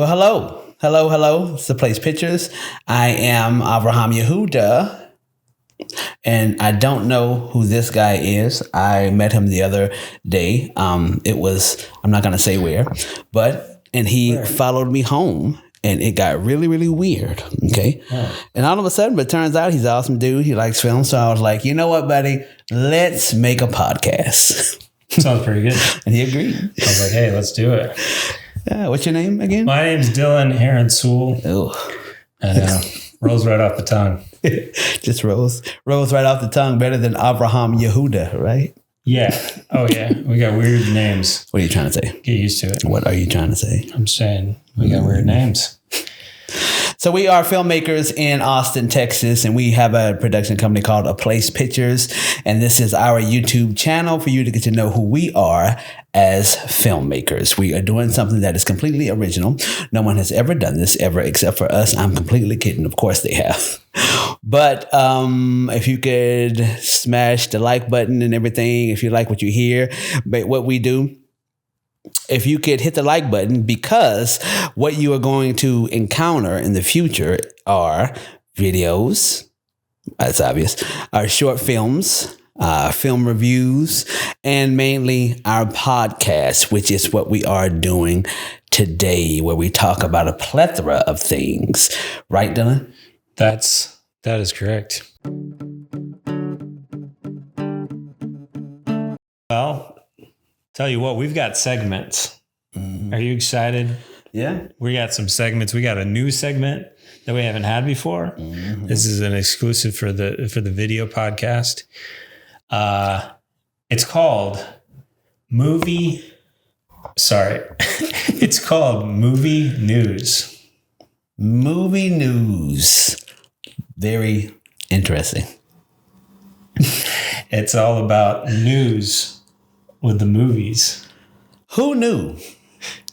Well, hello. It's the Place Pictures. I am Avraham Yehuda, and I don't know who this guy is. I met him the other day. I'm not going to say where, and he followed me home, and it got really, really weird. Okay. Oh. And all of a sudden, but it turns out he's an awesome dude. He likes film. So I was like, you know what, buddy? Let's make a podcast. Sounds pretty good. And he agreed. I was like, hey, let's do it. What's your name again? My name's Dylan Herin-Soule. Oh. Rolls right off the tongue. Just rolls right off the tongue. Better than Avraham Yehuda, right? Yeah. Oh, yeah. We got weird names. What are you trying to say? Get used to it. What are you trying to say? I'm saying we got weird names. So we are filmmakers in Austin, Texas, and we have a production company called A Place Pictures. And this is our YouTube channel for you to get to know who we are as filmmakers. We are doing something that is completely original. No one has ever done this ever except for us. I'm completely kidding. Of course they have. But if you could smash the like button and everything, if you like what you hear, but what we do, if you could hit the like button, because what you are going to encounter in the future are videos, that's obvious, our short films, film reviews, and mainly our podcast, which is what we are doing today, where we talk about a plethora of things. Right, Dylan? That is correct. Well, tell you what, we've got segments. Mm-hmm. Are you excited? Yeah. We got some segments. We got a new segment that we haven't had before. Mm-hmm. This is an exclusive for the video podcast. It's called It's called Movie News. Movie News. Very interesting. It's all about news with the movies. Who knew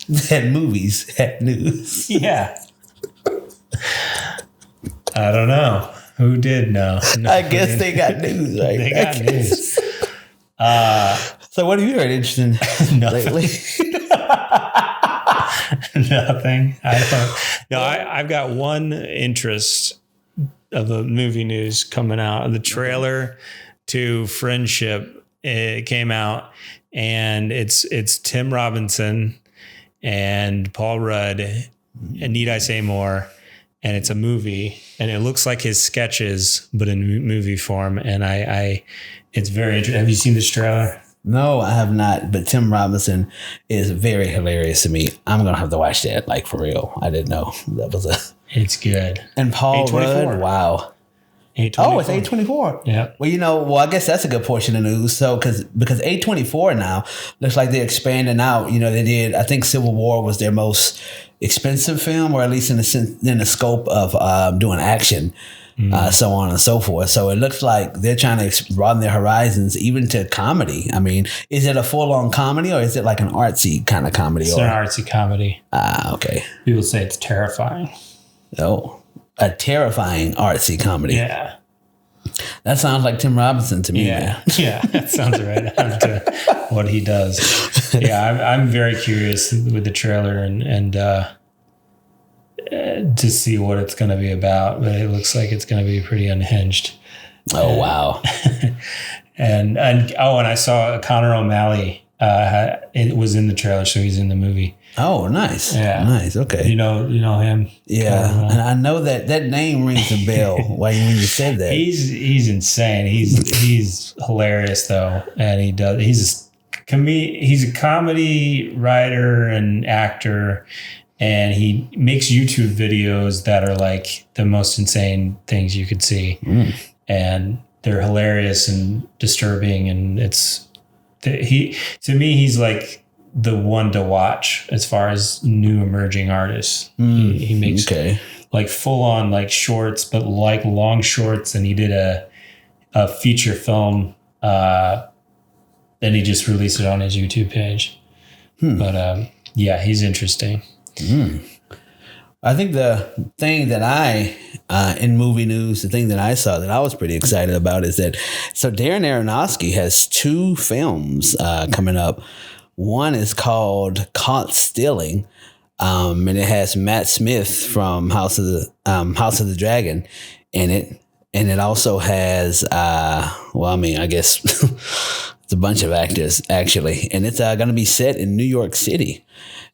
that movies had news? Yeah. I don't know. Who did know? No, I guess they got news, right? They got news. So what have you heard interesting lately? Nothing. I've got one interest of the movie news coming out. The trailer to Friendship, it came out, and it's Tim Robinson and Paul Rudd, and Need I Say More? And it's a movie, and it looks like his sketches, but in movie form. And it's very interesting. Have you seen this trailer? No, I have not. But Tim Robinson is very hilarious to me. I'm gonna have to watch that, like, for real. I didn't know that was It's good. And Paul Rudd, wow. A24. It's A24. Yeah. Well, I guess that's a good portion of news. So, because A24 now looks like they're expanding out. You know, they did. I think Civil War was their most expensive film, or at least in the scope of doing action, so on and so forth. So it looks like they're trying to broaden their horizons, even to comedy. I mean, is it a full-on comedy, or is it like an artsy kind of comedy? It's an artsy comedy. Okay. People say it's terrifying. Oh. A terrifying artsy comedy. Yeah. That sounds like Tim Robinson to me. Yeah. Yeah, that sounds right on to what he does. Yeah, I'm very curious with the trailer and to see what it's going to be about. But it looks like it's going to be pretty unhinged. Oh, wow. and I saw Conor O'Malley. It was in the trailer, so he's in the movie. Oh, nice. Yeah. Nice. Okay. You know him. Yeah. And I know that name rings a bell when you said that. He's insane. He's hilarious though. And he's a comedy writer and actor, and he makes YouTube videos that are like the most insane things you could see. And they're hilarious and disturbing, and he's like the one to watch as far as new emerging artists. He makes like full on like shorts, but like long shorts. And he did a feature film, and he just released it on his YouTube page. But yeah, he's interesting. I think the thing that in movie news, the thing that I saw that I was pretty excited about is that, so Darren Aronofsky has 2 films coming up. One is called Caught Stealing, And it has Matt Smith from House of the Dragon in it. And it also has, I guess it's a bunch of actors, actually. And it's going to be set in New York City.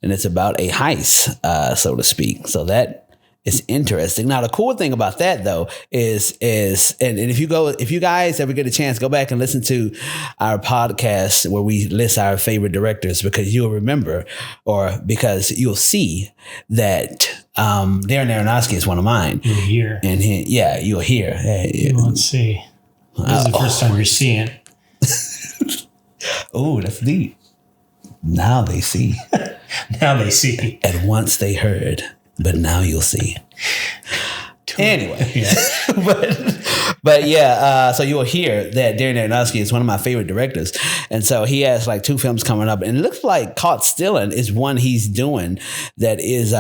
And it's about a heist, so to speak. So that is interesting. Now, the cool thing about that, though, is and if you guys ever get a chance, go back and listen to our podcast where we list our favorite directors, because you'll remember, or because you'll see that Darren Aronofsky is one of mine. You'll hear. And you'll hear. You won't see. This is the first time you're seeing. Oh, that's deep. Now they see. Now they see. And once they heard, but now you'll see. Anyway, but yeah, so you'll hear that Darren Aronofsky is one of my favorite directors, and so he has like 2 films coming up, and it looks like Caught Stealing is one he's doing that is.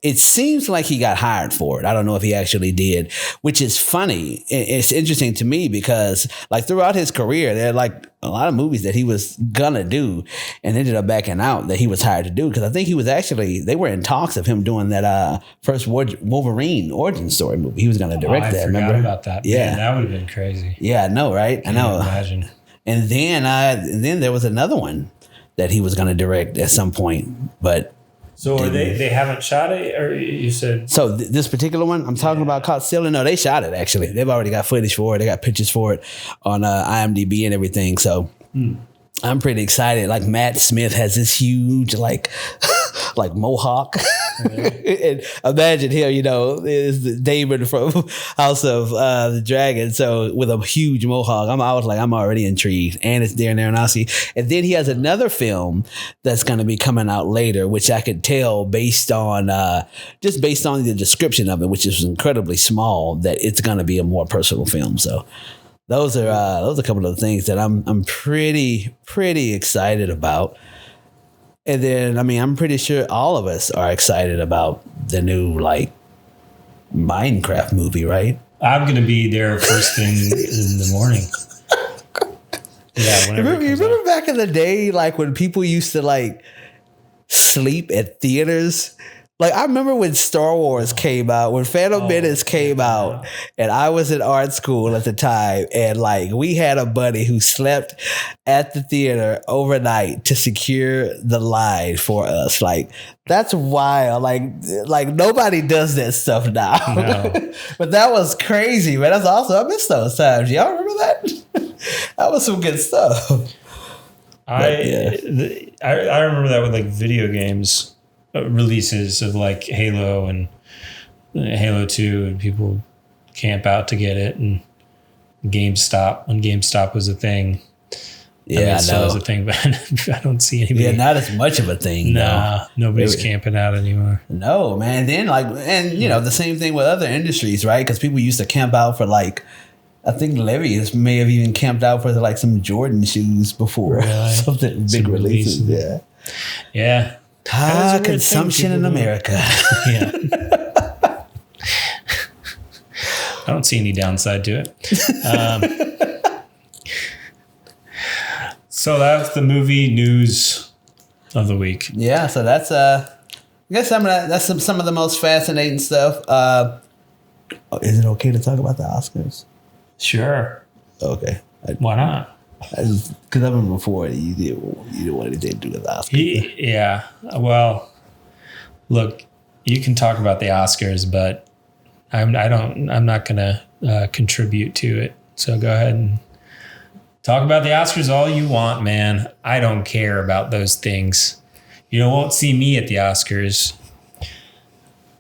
It seems like he got hired for it. I don't know if he actually did, which is funny. It's interesting to me because like throughout his career, there are like a lot of movies that he was gonna do and ended up backing out that he was hired to do, because I think they were in talks of him doing that first Wolverine origin story movie. He was gonna direct that. I forgot remember about that. Yeah, man, that would have been crazy. Yeah, I know, right? I know. Imagine. And then there was another one that he was gonna direct at some point, but. So are they haven't shot it, or you said? So this particular one I'm talking about, Caught Stealing, no, they shot it actually. They've already got footage for it. They got pictures for it on IMDb and everything. So I'm pretty excited. Like Matt Smith has this huge like mohawk. And imagine him, is David from House of the Dragon. So with a huge mohawk, I'm already intrigued. And it's Darren Aronofsky. And then he has another film that's going to be coming out later, which I could tell based on the description of it, which is incredibly small, that it's going to be a more personal film. So those are a couple of the things that I'm pretty excited about. And then, I'm pretty sure all of us are excited about the new, Minecraft movie, right? I'm going to be there first thing in the morning. Yeah, whenever you remember back in the day, when people used to, sleep at theaters? I remember when Star Wars came out, when Phantom Menace came out, and I was in art school at the time, and we had a buddy who slept at the theater overnight to secure the line for us. That's wild. Nobody does that stuff now. No. But that was crazy, man. That's awesome. I miss those times. Y'all remember that? That was some good stuff. I remember that with video games. Releases of Halo and Halo 2, and people camp out to get it, and GameStop, when GameStop was a thing. Yeah, it still is a thing, but I don't see anybody. Yeah, not as much of a thing. Nah, nobody's camping out anymore. No, man. Then the same thing with other industries, right? Because people used to camp out for I think Levi's may have even camped out for some Jordan shoes before. Really? Something big releases. Yeah. Yeah. Consumption in America. Yeah. I don't see any downside to it. So that's the movie news of the week. Yeah, so that's I guess that's some of the most fascinating stuff. Is it okay to talk about the Oscars? Sure. Okay. Why not? Because I remember before you did what it did do with the Oscars. Yeah. Well, look, you can talk about the Oscars, but I'm not going to contribute to it. So go ahead and talk about the Oscars all you want, man. I don't care about those things. You won't see me at the Oscars.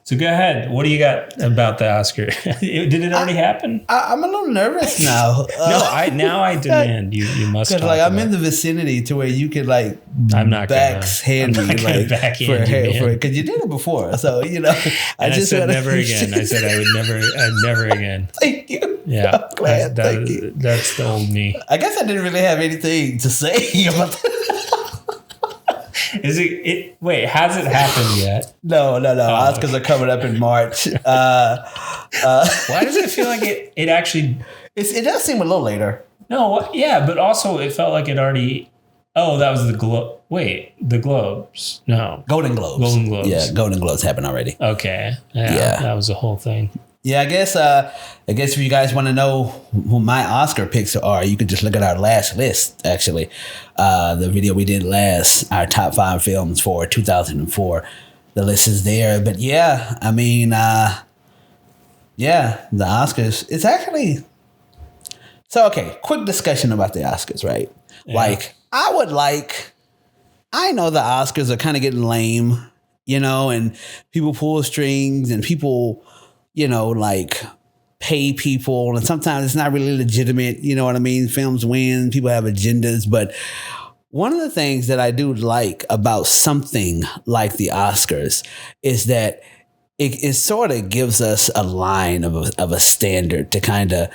So go ahead. What do you got about the Oscar? Did it already happen? I'm a little nervous now. Now I demand you must. Because I'm in the vicinity to where you could I'm not backhand me because you did it before. So I said never again. I said I'd never again. Thank you. Yeah, I'm glad. Thank you. That's the old me. I guess I didn't really have anything to say about that. Is it? Wait, has it happened yet? No. Oscars are coming up in March. Why does it feel like it actually? It does seem a little later. No, yeah, but also it felt like it already Oh, that was the the Globes. No. Golden Globes. Golden Globes. Yeah, Golden Globes happened already. Okay. Yeah. That was the whole thing. Yeah, I guess if you guys want to know who my Oscar picks are, you can just look at our last list, actually. The video we did last, our top 5 films for 2004. The list is there. But yeah, I mean, the Oscars, it's actually... So, okay, quick discussion about the Oscars, right? Yeah. Like, I know the Oscars are kind of getting lame, and people pull strings and people, like pay people. And sometimes it's not really legitimate. You know what I mean? Films win, people have agendas. But one of the things that I do like about something like the Oscars is that it sort of gives us a line of a standard to kind of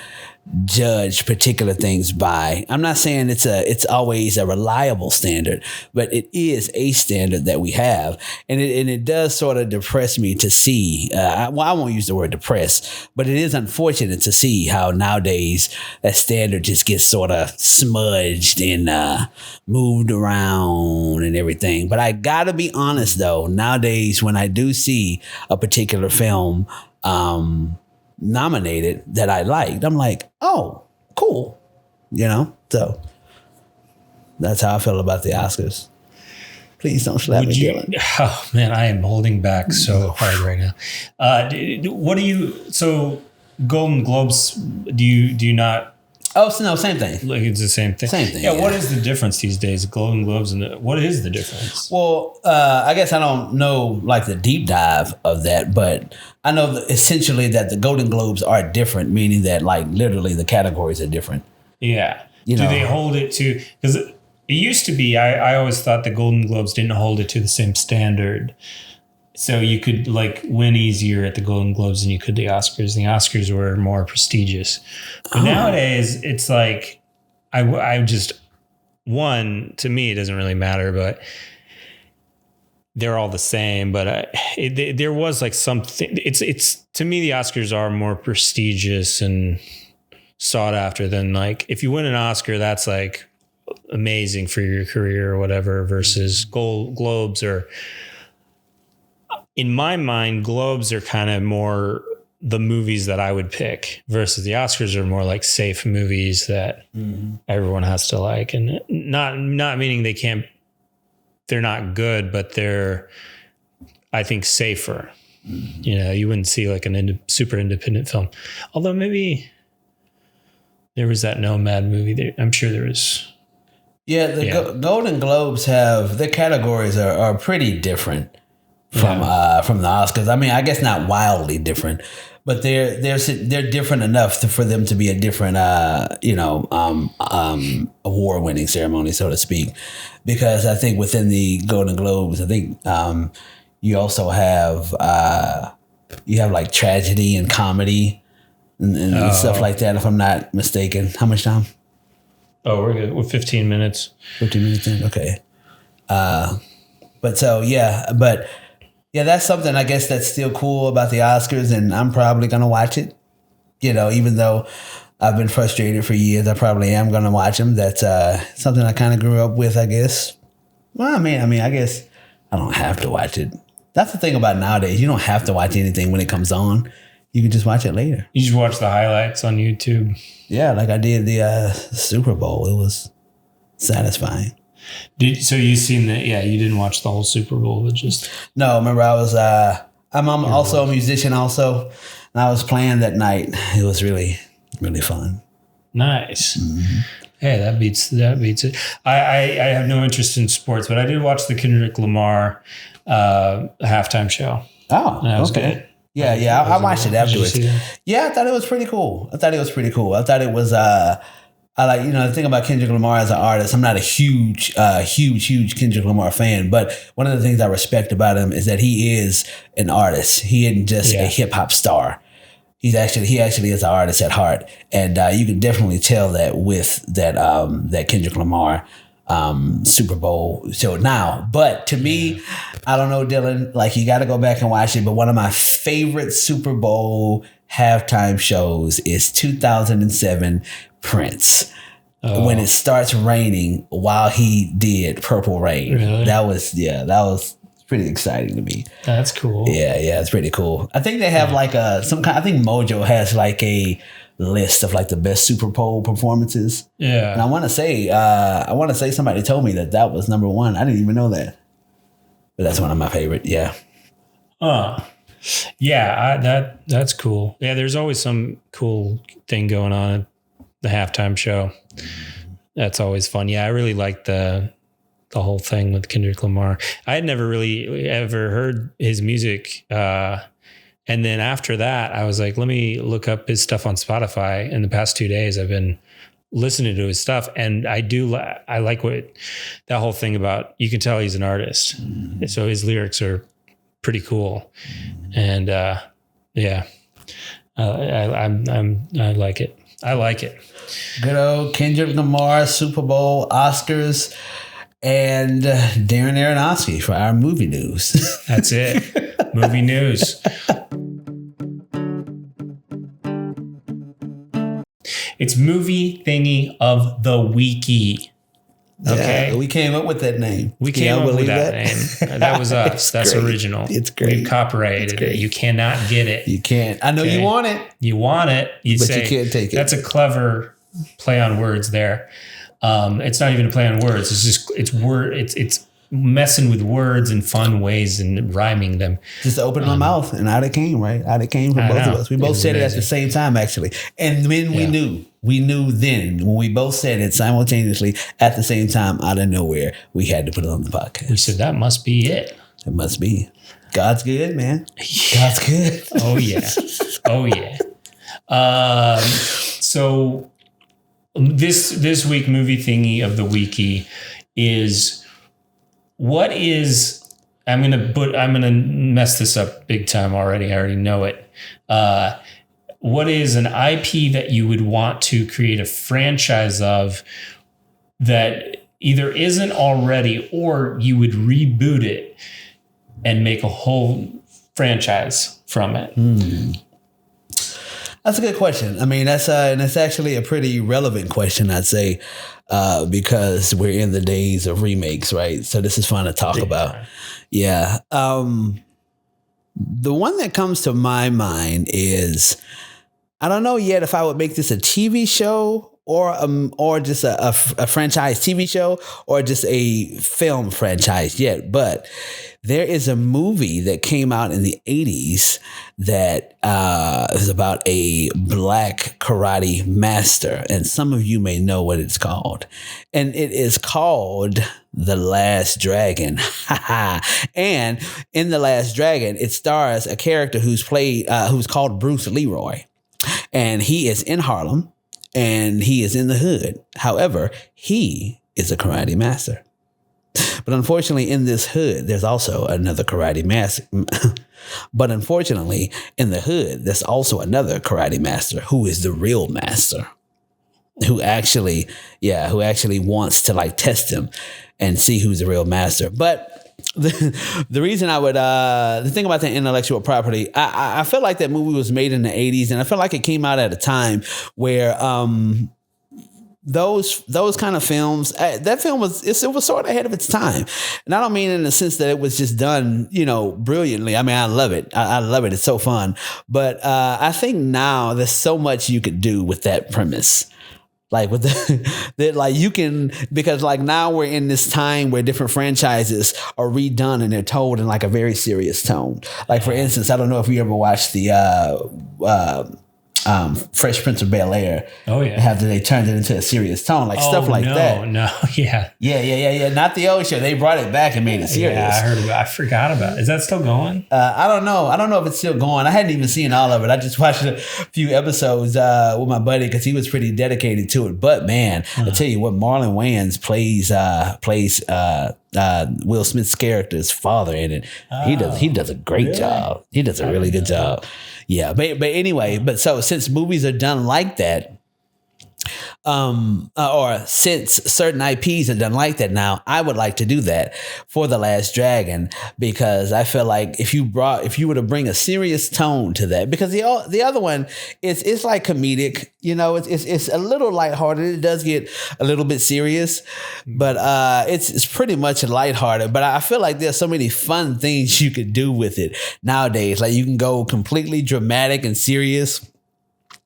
judge particular things by. I'm not saying it's always a reliable standard, but it is a standard that we have, and it does sort of depress me to see. I won't use the word depress, but it is unfortunate to see how nowadays that standard just gets sort of smudged and moved around and everything. But I gotta be honest though, nowadays when I do see a particular film nominated that I liked, I'm like, oh, cool. So that's how I feel about the Oscars. Please don't slap me, Dylan. Oh man, I am holding back so hard right now. So Golden Globes, do you not? Oh, so no, same thing. Like it's the same thing. Same thing. Yeah. What is the difference these days? Golden Globes what is the difference? Well, I guess I don't know like the deep dive of that, but I know essentially that the Golden Globes are different, meaning that like literally the categories are different. Yeah. Do they hold it to? Because it used to be. I always thought the Golden Globes didn't hold it to the same standard. So you could like win easier at the Golden Globes than you could the Oscars. The Oscars were more prestigious. But nowadays it's like, I just, to me, it doesn't really matter, but they're all the same. But there was like something, it's to me, the Oscars are more prestigious and sought after than like, if you win an Oscar, that's like amazing for your career or whatever versus Globes or, in my mind, Globes are kind of more the movies that I would pick versus the Oscars are more like safe movies that everyone has to like, and not meaning they're not good, but they're, I think, safer. You wouldn't see like super independent film. Although maybe there was that Nomad movie there. I'm sure there is. Yeah, the Golden Globes have, their categories are pretty different from the Oscars. I mean, I guess not wildly different, but they're different enough for them to be a different award-winning ceremony, so to speak. Because I think within the Golden Globes, I think you also have like tragedy and comedy and stuff like that, if I'm not mistaken. How much time? Oh, we're good. We're 15 minutes. 15 minutes in, okay. Yeah, that's something I guess that's still cool about the Oscars, and I'm probably going to watch it. Even though I've been frustrated for years, I probably am going to watch them. That's something I kind of grew up with, I guess. Well, I mean, I guess I don't have to watch it. That's the thing about nowadays. You don't have to watch anything when it comes on. You can just watch it later. You just watch the highlights on YouTube. Yeah, like I did the Super Bowl. It was satisfying. So you seen that? Yeah, you didn't watch the whole Super Bowl, but just no. Remember, I was I'm also a musician, also, and I was playing that night. It was really, really fun. Nice. Mm-hmm. Hey, that beats it. I have no interest in sports, but I did watch the Kendrick Lamar halftime show. Oh, that was okay. Good. Yeah, I watched it afterwards. Yeah, I thought it was pretty cool. I thought it was I like, the thing about Kendrick Lamar as an artist, I'm not a huge Kendrick Lamar fan, but one of the things I respect about him is that he is an artist. He isn't just a hip hop star. He actually is an artist at heart. And you can definitely tell that with that Kendrick Lamar Super Bowl show now. But to me, I don't know, Dylan, like you got to go back and watch it. But one of my favorite Super Bowl halftime shows is 2007 Prince. when it starts raining while he did Purple Rain. Really? That was pretty exciting to me. That's cool. Yeah, it's pretty cool. I think they have like I think Mojo has like a list of like the best Super Bowl performances. Yeah. And I want to say somebody told me that was number one. I didn't even know that. But that's one of my favorite. Yeah. Yeah, that's cool. Yeah, there's always some cool thing going on at the halftime show. That's always fun. Yeah, I really like the whole thing with Kendrick Lamar. I had never really ever heard his music. And then after that, I was like, let me look up his stuff on Spotify. In the past 2 days, I've been listening to his stuff. And I like that whole thing about, you can tell he's an artist. Mm-hmm. So his lyrics are pretty cool. And yeah, I like it. I like it. Good old Kendrick Lamar, Super Bowl, Oscars, and Darren Aronofsky for our movie news. That's it. Movie news. It's movie thingy of the weeky. Okay. Yeah, we came up with that name. We came up with that name. That was us. That's great. Original. It's great. We copyrighted it. You cannot get it. You can't. I know you want it. You want it. But say, you can't take it. That's a clever play on words there. It's not even a play on words. It's just it's messing with words in fun ways and rhyming them. Just open my mouth and out it came, right? Out it came from both of us. We both said it at the same time, actually. And then we knew then when we both said it simultaneously at the same time out of nowhere, we had to put it on the podcast. We said that must be it. It must be. God's good, man. God's good. Oh yeah. Oh yeah. So this week movie thingy of the weeky is what is I'm gonna mess this up big time already. I already know it. What is an IP that you would want to create a franchise of that either isn't already, or you would reboot it and make a whole franchise from it? That's a good question. I mean, that's actually a pretty relevant question, I'd say, because we're in the days of remakes, right? So this is fun to talk about. Yeah. The one that comes to my mind is, I don't know yet if I would make this a TV show or just a franchise TV show or just a film franchise yet. But there is a movie that came out in the 80s that is about a black karate master. And some of you may know what it's called. And it is called The Last Dragon. And in The Last Dragon, it stars a character who's called Bruce Leroy. And he is in Harlem and he is in the hood. However, he is a karate master. But unfortunately, in this hood, there's also another karate master. But unfortunately, in the hood, there's also another karate master who is the real master, who actually wants to like test him and see who's the real master. But the reason I would, the thing about the intellectual property, I feel like that movie was made in the 80s, and I feel like it came out at a time where those kind of films, that film was sort of ahead of its time. And I don't mean in the sense that it was just done, brilliantly. I mean, I love it. I love it. It's so fun. But I think now there's so much you could do with that premise. Like with that, like you can, because like now we're in this time where different franchises are redone and they're told in like a very serious tone. Like for instance, I don't know if you ever watched the Fresh Prince of Bel-Air. Oh yeah. After they turned it into a serious tone, like stuff like that. Yeah. Not the old show. They brought it back and made it serious. Yeah, I heard about it. I forgot about it. Is that still going? I don't know. I don't know if it's still going. I hadn't even seen all of it. I just watched a few episodes with my buddy because he was pretty dedicated to it. But man, I tell you what, Marlon Wayans plays Will Smith's character's father in it. He does a great job. He does a really good job. Yeah, but anyway, so since movies are done like that, or since certain IPs have done like that now, I would like to do that for The Last Dragon, because I feel like if you were to bring a serious tone to that, because the other one it's like comedic, it's a little lighthearted. It does get a little bit serious, but it's pretty much lighthearted. But I feel like there's so many fun things you could do with it nowadays. Like you can go completely dramatic and serious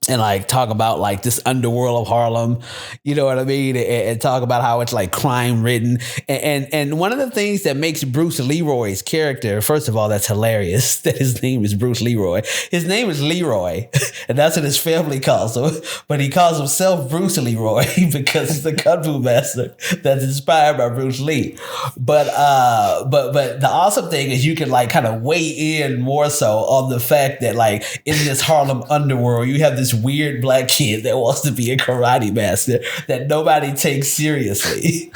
and like talk about like this underworld of Harlem, you know what I mean? And talk about how it's like crime ridden. And one of the things that makes Bruce Leroy's character, first of all, that's hilarious that his name is Bruce Leroy. His name is Leroy, and that's what his family calls him. But he calls himself Bruce Leroy because he's the kung fu master that's inspired by Bruce Lee. But the awesome thing is you can like kind of weigh in more so on the fact that like in this Harlem underworld, you have this weird black kid that wants to be a karate master that nobody takes seriously.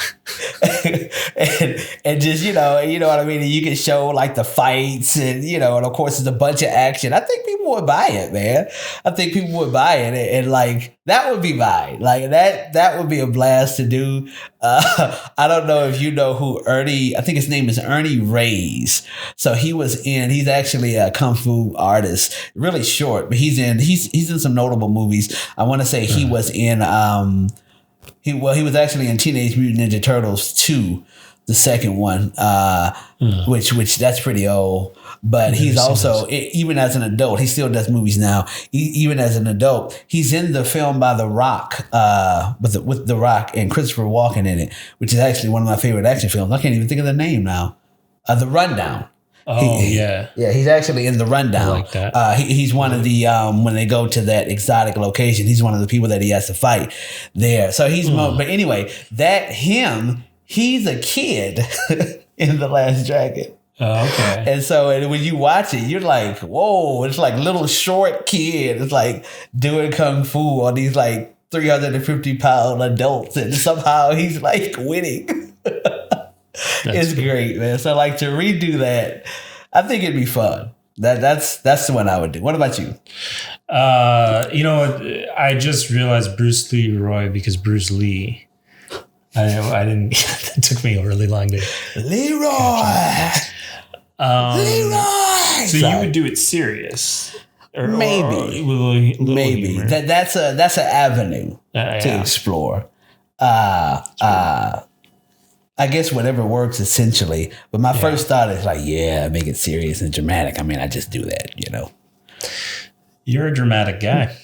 and just, you know what I mean? And you can show like the fights and of course it's a bunch of action. I think people would buy it, man. I think people would buy it. And like, that would be mine. Like that would be a blast to do. I don't know if you know who I think his name is Ernie Reyes. So he's actually a kung fu artist, really short, but he's in some notable movies. I want to say he was in, he was actually in Teenage Mutant Ninja Turtles 2, the second one, which that's pretty old. But he's also, even as an adult, he still does movies now. Even as an adult, he's in the film by The Rock, with The Rock and Christopher Walken in it, which is actually one of my favorite action films. I can't even think of the name now. The Rundown. Oh, yeah. Yeah, he's actually in The Rundown. I like that. He's one of the, when they go to that exotic location, he's one of the people that he has to fight there. So but anyway, he's a kid in The Last Dragon. Oh, okay. And so when you watch it, you're like, whoa, it's like little short kid. It's like doing kung fu on these like 350-pound adults. And somehow he's like winning. It's great, man. So like to redo that, I think it'd be fun. That's the one I would do. What about you? I just realized Bruce Leroy because Bruce Lee. I didn't. It took me a really long day. Leroy. Leroy. So you would do it serious, maybe. Maybe that's an avenue to explore. I guess whatever works essentially. But my first thought is like, make it serious and dramatic. I mean, I just do that, You're a dramatic guy.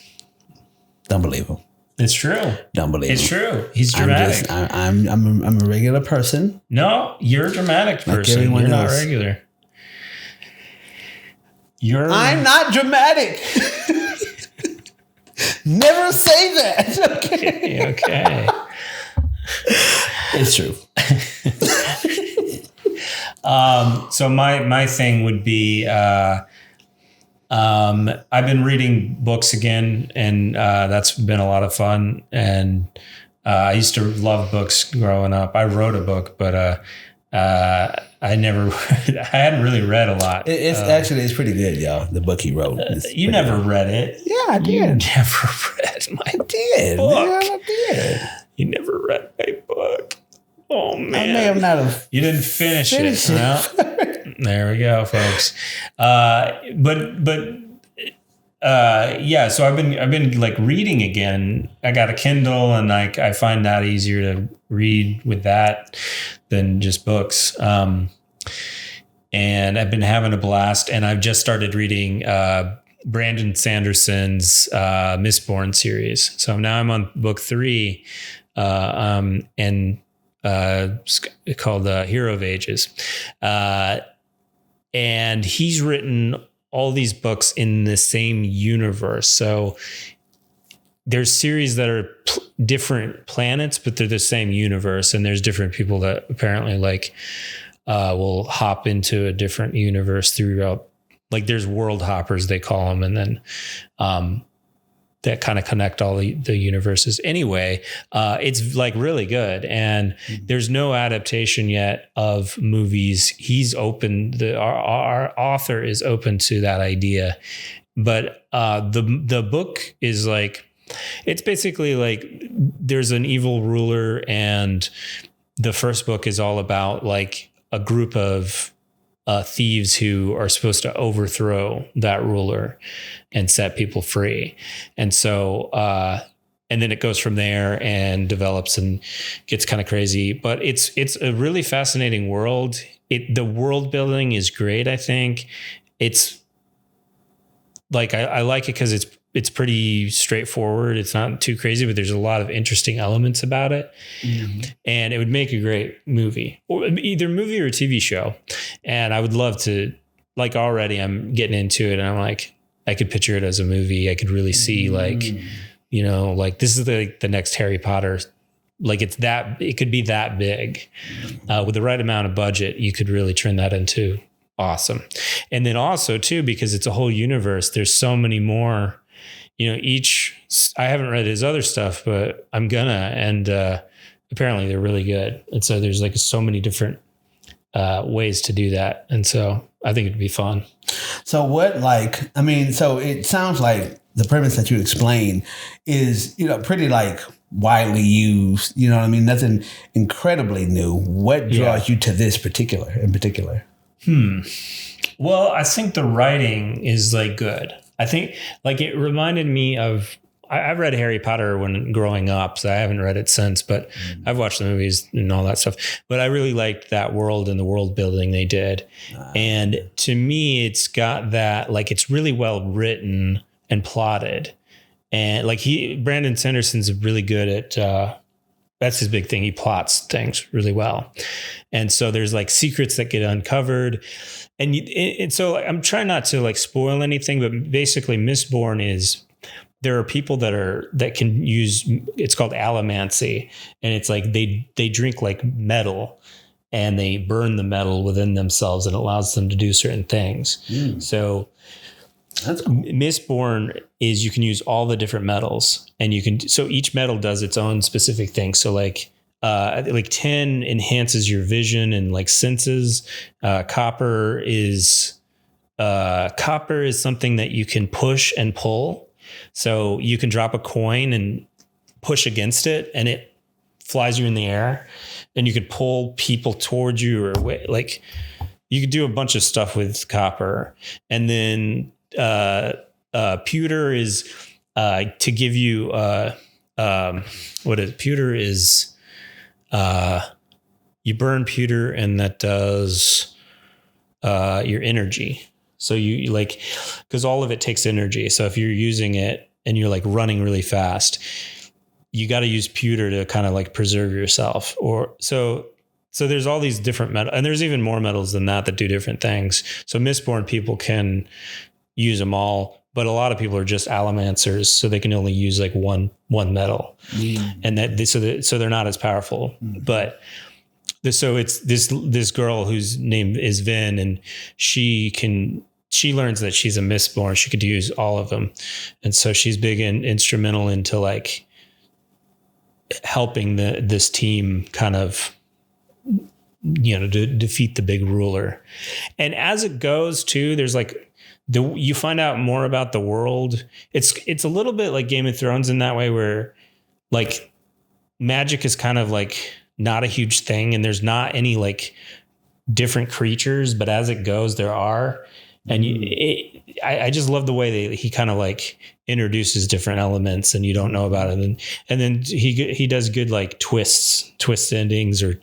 Don't believe him. It's true. Don't believe it's him. True. He's dramatic. I'm a regular person. No, you're a dramatic person. You're not regular. I'm not dramatic. Never say that. Okay. It's true. So my thing would be I've been reading books again, and that's been a lot of fun. And I used to love books growing up. I wrote a book, but I hadn't really read a lot. It's pretty good, y'all. The book he wrote. You never read it. Yeah, I did. You never read my book. I did. You never read my book. Oh man, I may have not have. You didn't finish it. Well, there we go, folks. So I've been like reading again. I got a Kindle, and like I find that easier to read with that than just books. And I've been having a blast, and I've just started reading Brandon Sanderson's Mistborn series. So now I'm on book 3, and it's called Hero of Ages. And he's written all these books in the same universe. So there's series that are different planets, but they're the same universe. And there's different people that apparently will hop into a different universe throughout. Like there's world hoppers, they call them. And then, that kind of connect all the universes. Anyway, it's like really good. And there's no adaptation yet of movies. He's open, our author is open to that idea. But the book is like, It's basically like there's an evil ruler, and the first book is all about like a group of thieves who are supposed to overthrow that ruler and set people free. And so, and then it goes from there and develops and gets kind of crazy, but it's a really fascinating world. The world building is great. I think it's like, I like it because it's pretty straightforward. It's not too crazy, but there's a lot of interesting elements about it. And it would make a great movie, or either movie or a TV show. And I would love to, like, already I'm getting into it and I'm like, I could picture it as a movie. I could really see like, you know, like this is the next Harry Potter. Like it could be that big with the right amount of budget. You could really turn that into awesome. And then also too, because it's a whole universe, there's so many more. You know, I haven't read his other stuff, but I'm gonna, and apparently they're really good. And so there's like so many different ways to do that. And so I think it'd be fun. So so it sounds like the premise that you explained is, you know, pretty like widely used, you know what I mean? Nothing incredibly new. What draws you to this in particular? Well, I think the writing is like good. I think like it reminded me of, I've read Harry Potter when growing up, so I haven't read it since, but I've watched the movies and all that stuff. But I really liked that world and the world building they did. And to me, it's got that, like, it's really well written and plotted. And like Brandon Sanderson's really good at, that's his big thing. He plots things really well. And so there's like secrets that get uncovered. And so I'm trying not to like spoil anything, but basically Mistborn is, there are people that can use, it's called allomancy. And it's like they drink like metal and they burn the metal within themselves and it allows them to do certain things. So that's cool. Mistborn is you can use all the different metals and so each metal does its own specific thing. So like 10 enhances your vision and like senses. Copper is something that you can push and pull. So you can drop a coin and push against it and it flies you in the air, and you could pull people towards you or away. Like you could do a bunch of stuff with copper. And then pewter is to give you pewter is you burn pewter and that does your energy. So you like, because all of it takes energy. So if you're using it and you're like running really fast, you got to use pewter to kind of like preserve yourself. Or so there's all these different metals, and there's even more metals than that do different things. So Mistborn people can use them all, but a lot of people are just allomancers, so they can only use like one metal, and so they're not as powerful. But so it's this girl whose name is Vin, and she learns that she's a Mistborn. She could use all of them. And so she's big and instrumental into like helping this team kind of, you know, to defeat the big ruler. And as it goes too, there's like, you find out more about the world. It's a little bit like Game of Thrones in that way, where like magic is kind of like not a huge thing. And there's not any like different creatures, but as it goes, there are. And I just love the way that he kind of like introduces different elements and you don't know about it. And then he does good like twist endings or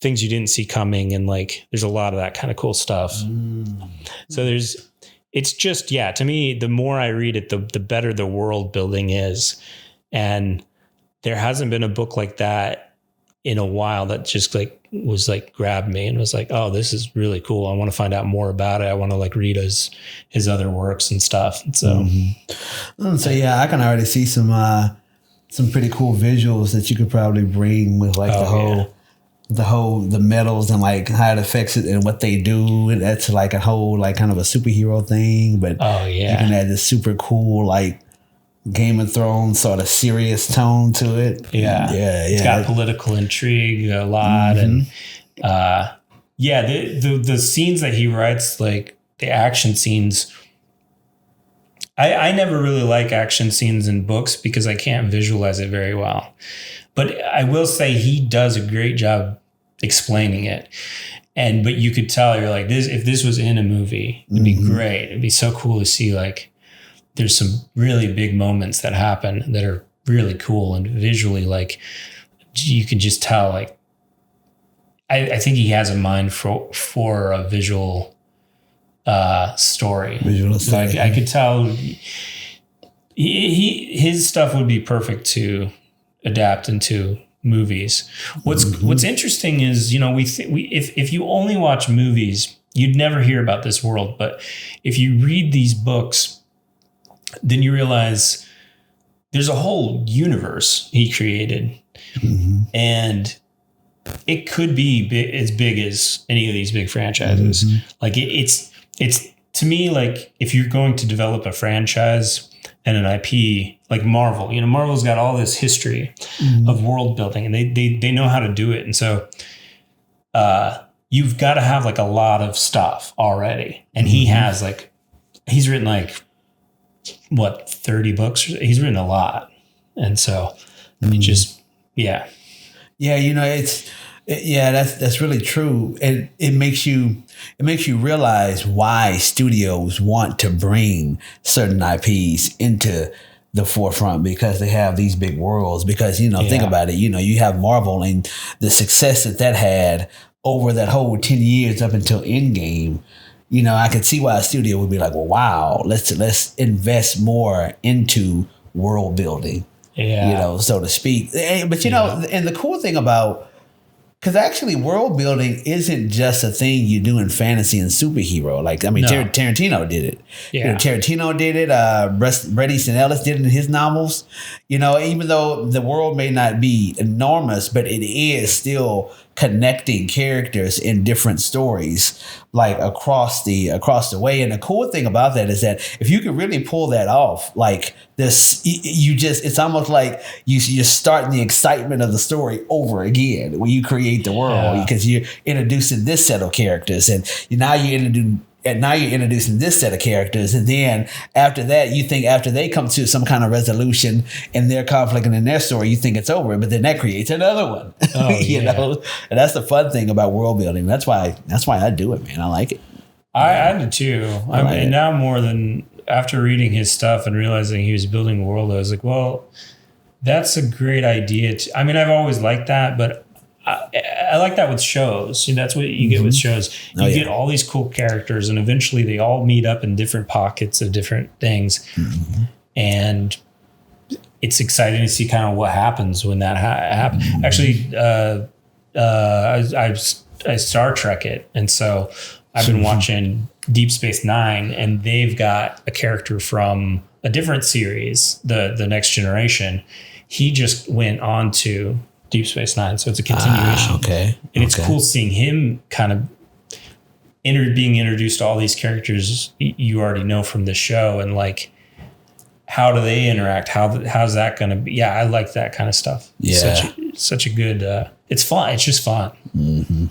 things you didn't see coming. And like, there's a lot of that kind of cool stuff. So it's just, to me, the more I read it, the better the world building is. And there hasn't been a book like that in a while that just like was like grabbed me and was like, oh, this is really cool. I want to find out more about it. I want to like read his other works and stuff. And so, so yeah, I can already see some pretty cool visuals that you could probably bring with like the metals and like how it affects it and what they do. And that's like a whole like kind of a superhero thing. But you can add this super cool like Game of Thrones sort of serious tone to it. Yeah. It's got political intrigue a lot. And the scenes that he writes, like the action scenes I never really like action scenes in books because I can't visualize it very well. But I will say he does a great job explaining it. But you could tell, you're like, this, if this was in a movie, it'd be great. It'd be so cool to see, like, there's some really big moments that happen that are really cool, and visually, like, you can just tell, like, I think he has a mind for a visual story. Visual story. Like, I could tell his stuff would be perfect to adapt into movies. What's interesting is, you know, if you only watch movies, you'd never hear about this world. But if you read these books, then you realize there's a whole universe he created, and it could be as big as any of these big franchises. Like it's to me, like, if you're going to develop a franchise and an IP like Marvel, you know, Marvel's got all this history of world building, and they know how to do it. And so you've got to have like a lot of stuff already. And he's written like, what, 30 books? He's written a lot. And so yeah, you know, that's really true. And it makes you realize why studios want to bring certain IPs into the forefront, because they have these big worlds. Because, you know, think about it, you know, you have Marvel and the success that had over that whole 10 years up until Endgame. You know, I could see why a studio would be like, well, wow, let's invest more into world building, you know, so to speak. But, you know, and the cool thing about, because actually world building isn't just a thing you do in fantasy and superhero. Like, I mean, Tarantino did it. You know, Tarantino did it. Bret Easton Ellis did it in his novels. You know, even though the world may not be enormous, but it is still connecting characters in different stories, like across the way. And the cool thing about that is that if you could really pull that off, like this, it's almost like you're starting the excitement of the story over again when you create the world, because you're introducing this set of characters, and now you're introducing this set of characters. And then after that, you think after they come to some kind of resolution in their conflict and in their story, you think it's over, but then that creates another one. You know, and that's the fun thing about world building. That's why I do it, man. I like it. I do too. I mean, now more than after reading his stuff and realizing he was building a world, I was like, well, that's a great idea. I mean, I've always liked that, but I like that with shows. You know, that's what you get with shows. You get all these cool characters, and eventually they all meet up in different pockets of different things. And it's exciting to see kind of what happens when that happens. Actually, I Star Trek it. And so I've been watching Deep Space Nine, and they've got a character from a different series, the Next Generation. He just went on to Deep Space Nine, so it's a continuation. And it's cool seeing him kind of being introduced to all these characters you already know from the show, and like, how do they interact? How's that going to be? Yeah, I like that kind of stuff. Such a good. It's fun. It's just fun.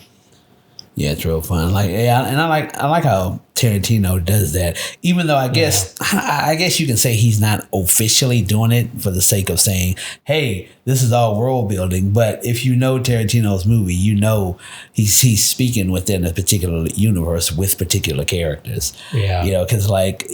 Yeah, it's real fun. Like, and I like how Tarantino does that. Even though I guess you can say he's not officially doing it for the sake of saying, "Hey, this is all world building." But if you know Tarantino's movie, you know he's speaking within a particular universe with particular characters. You know, because like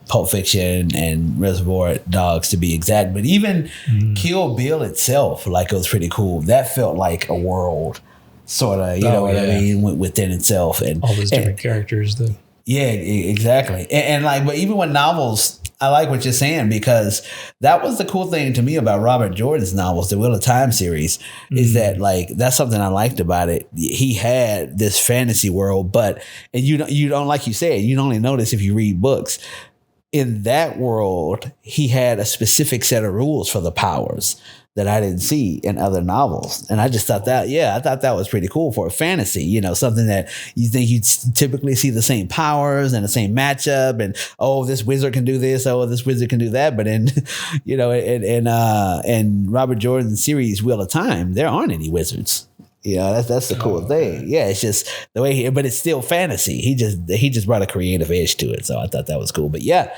Pulp Fiction and Reservoir Dogs, to be exact. But even Kill Bill itself, like, it was pretty cool. That felt like a world. Sort of, you know what I mean, within itself, and all those different characters. Exactly, and like, but even with novels, I like what you're saying, because that was the cool thing to me about Robert Jordan's novels, the Wheel of Time series, is that, like, that's something I liked about it. He had this fantasy world, and you don't, like you said, you only notice if you read books. In that world, he had a specific set of rules for the powers that I didn't see in other novels. And I just thought that was pretty cool for a fantasy, you know, something that you think you'd typically see the same powers and the same matchup, and, oh, this wizard can do this, oh, this wizard can do that. But in, in Robert Jordan's series, Wheel of Time, there aren't any wizards. That's the cool thing. Yeah, it's just the way but it's still fantasy. He just brought a creative edge to it. So I thought that was cool. But yeah,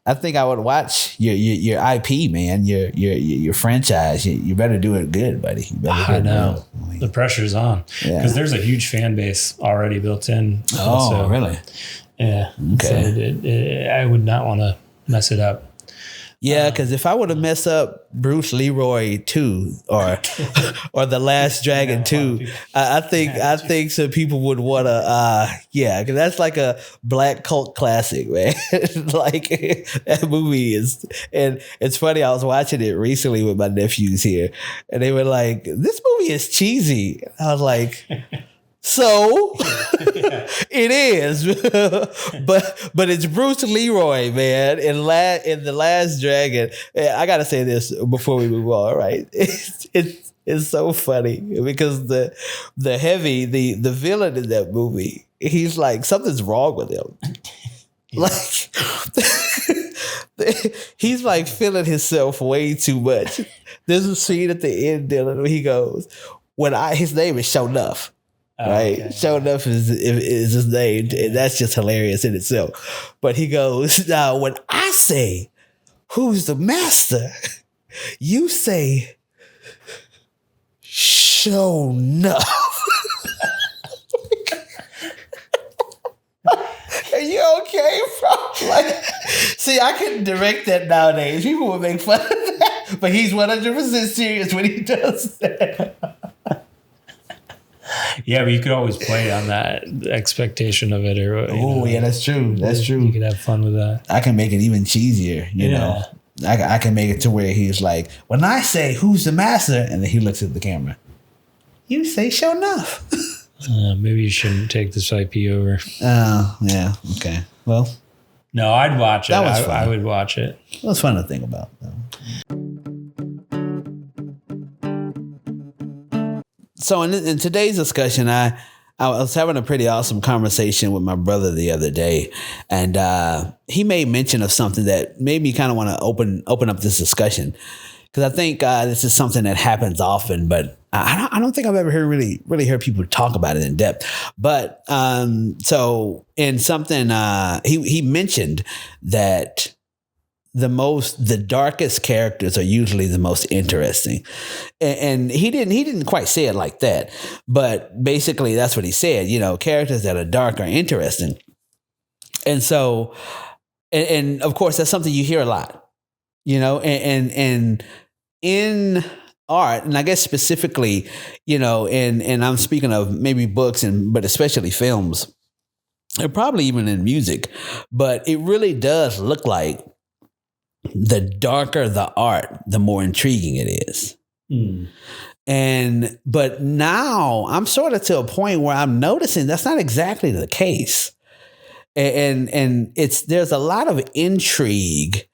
I think I would watch your IP, man, your franchise. You better do it good, buddy. You better I know. The pressure's on because there's a huge fan base already built in. Oh, really? Yeah. Okay. So I would not want to mess it up. Yeah, because if I would have messed up Bruce Leroy 2 or The Last Dragon 2, I think some people would want to, because that's like a black cult classic, man. Like that movie is, and it's funny. I was watching it recently with my nephews here, and they were like, "This movie is cheesy." I was like. So it is, but it's Bruce Leroy, man. In The Last Dragon, I gotta say this before we move on. Right, it's so funny because the villain in that movie, he's like something's wrong with him. Like he's like feeling himself way too much. There's a scene at the end, Dylan, where he goes, his name is Show Enough. Right, okay. Show Enough is his name, and that's just hilarious in itself. But he goes, now when I say, "Who's the master?" you say, "Show Enough." Are you okay, bro? Like, see, I couldn't direct that nowadays. People would make fun of that, but he's 100% serious when he does that. Yeah, but you could always play on that expectation of it. Yeah, that's true. That's true. You could have fun with that. I can make it even cheesier, you know. I can make it to where he's like, when I say, "Who's the master?" and then he looks at the camera. You say, "Show Enough." Maybe you shouldn't take this IP over. Oh, yeah. Okay. Well. No, I'd watch it. That was fun. I would watch it. It was fun to think about, though. So in today's discussion, I was having a pretty awesome conversation with my brother the other day, and he made mention of something that made me kind of want to open up this discussion, because I think this is something that happens often, but I don't think I've ever really heard people talk about it in depth. But so in something he mentioned that the darkest characters are usually the most interesting. And he didn't quite say it like that, but basically that's what he said. You know, characters that are dark are interesting. And so, and of course that's something you hear a lot, you know, and in art, and I guess specifically, you know, and I'm speaking of maybe books but especially films, and probably even in music, but it really does look like the darker the art, the more intriguing it is. But now I'm sort of to a point where I'm noticing that's not exactly the case. And there's a lot of intrigue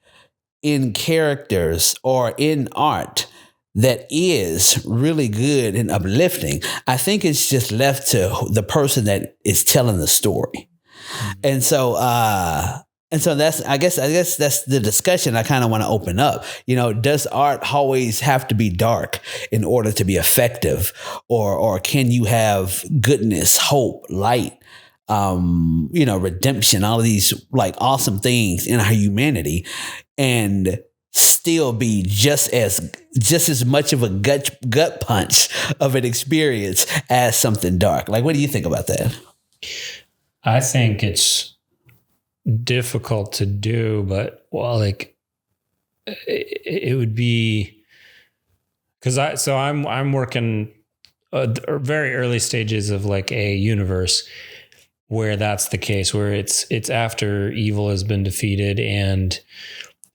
in characters or in art that is really good and uplifting. I think it's just left to the person that is telling the story. And so that's, I guess that's the discussion I kind of want to open up. You know, does art always have to be dark in order to be effective? Or can you have goodness, hope, light, you know, redemption, all of these like awesome things in our humanity and still be just as much of a gut punch of an experience as something dark? Like, what do you think about that? I think it's difficult to do, but like it would be because I'm working very early stages of like a universe where that's the case, where it's after evil has been defeated and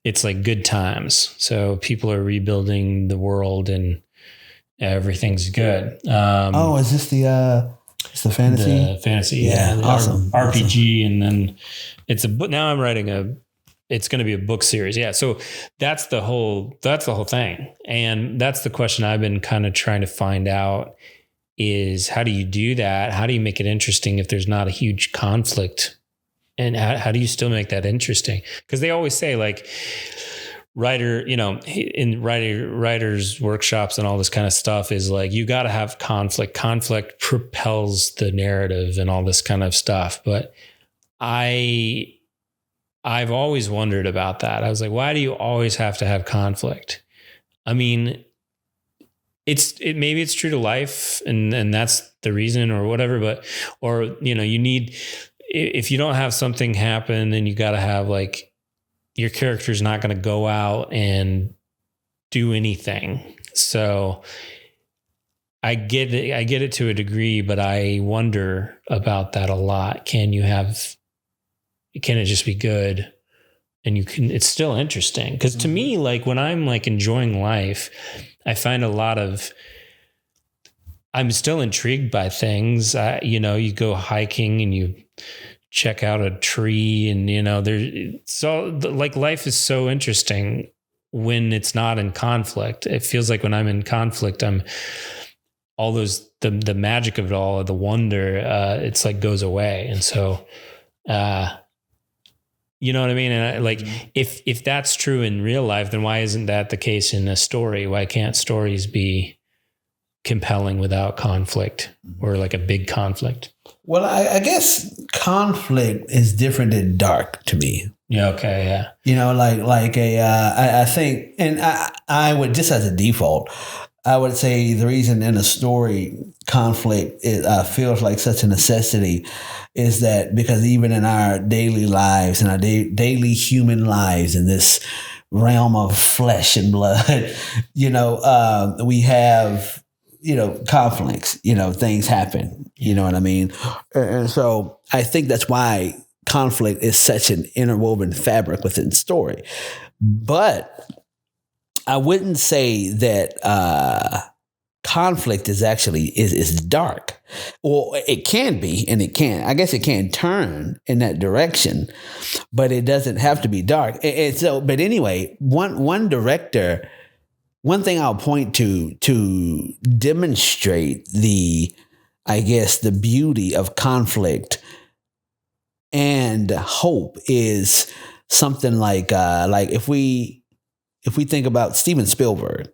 it's like good times. So people are rebuilding the world and everything's good. Is this it's the fantasy? The fantasy, yeah. Awesome. RPG, awesome. And then it's a book. Now I'm writing it's going to be a book series. Yeah. So that's the whole thing. And that's the question I've been kind of trying to find out is how do you do that? How do you make it interesting if there's not a huge conflict? And how do you still make that interesting? Because they always say like writers workshops and all this kind of stuff is like, you got to have conflict propels the narrative and all this kind of stuff. But I've always wondered about that. I was like, why do you always have to have conflict? I mean, maybe it's true to life and that's the reason or whatever, you need, if you don't have something happen, then you got to have like, your character's not going to go out and do anything. So I get it to a degree, but I wonder about that a lot. Can it just be good? And it's still interesting. Cause to me, like when I'm like enjoying life, I find I'm still intrigued by things. You go hiking and you check out a tree and, life is so interesting when it's not in conflict. It feels like when I'm in conflict, the magic of it all, the wonder, it's like goes away. And so, you know what I mean? And if that's true in real life, then why isn't that the case in a story? Why can't stories be compelling without conflict or like a big conflict? Well, I guess conflict is different than dark to me. Yeah. Okay. Yeah. I think, and I would, just as a default, I would say the reason in a story conflict feels like such a necessity is that because even in our daily lives and our daily human lives in this realm of flesh and blood, we have, conflicts, things happen, you know what I mean? And so I think that's why conflict is such an interwoven fabric within story. But I wouldn't say that conflict is actually is dark. Well, it can be, and I guess it can turn in that direction, but it doesn't have to be dark. And so, but anyway, one director, one thing I'll point to demonstrate the beauty of conflict and hope is something like if we think about Steven Spielberg,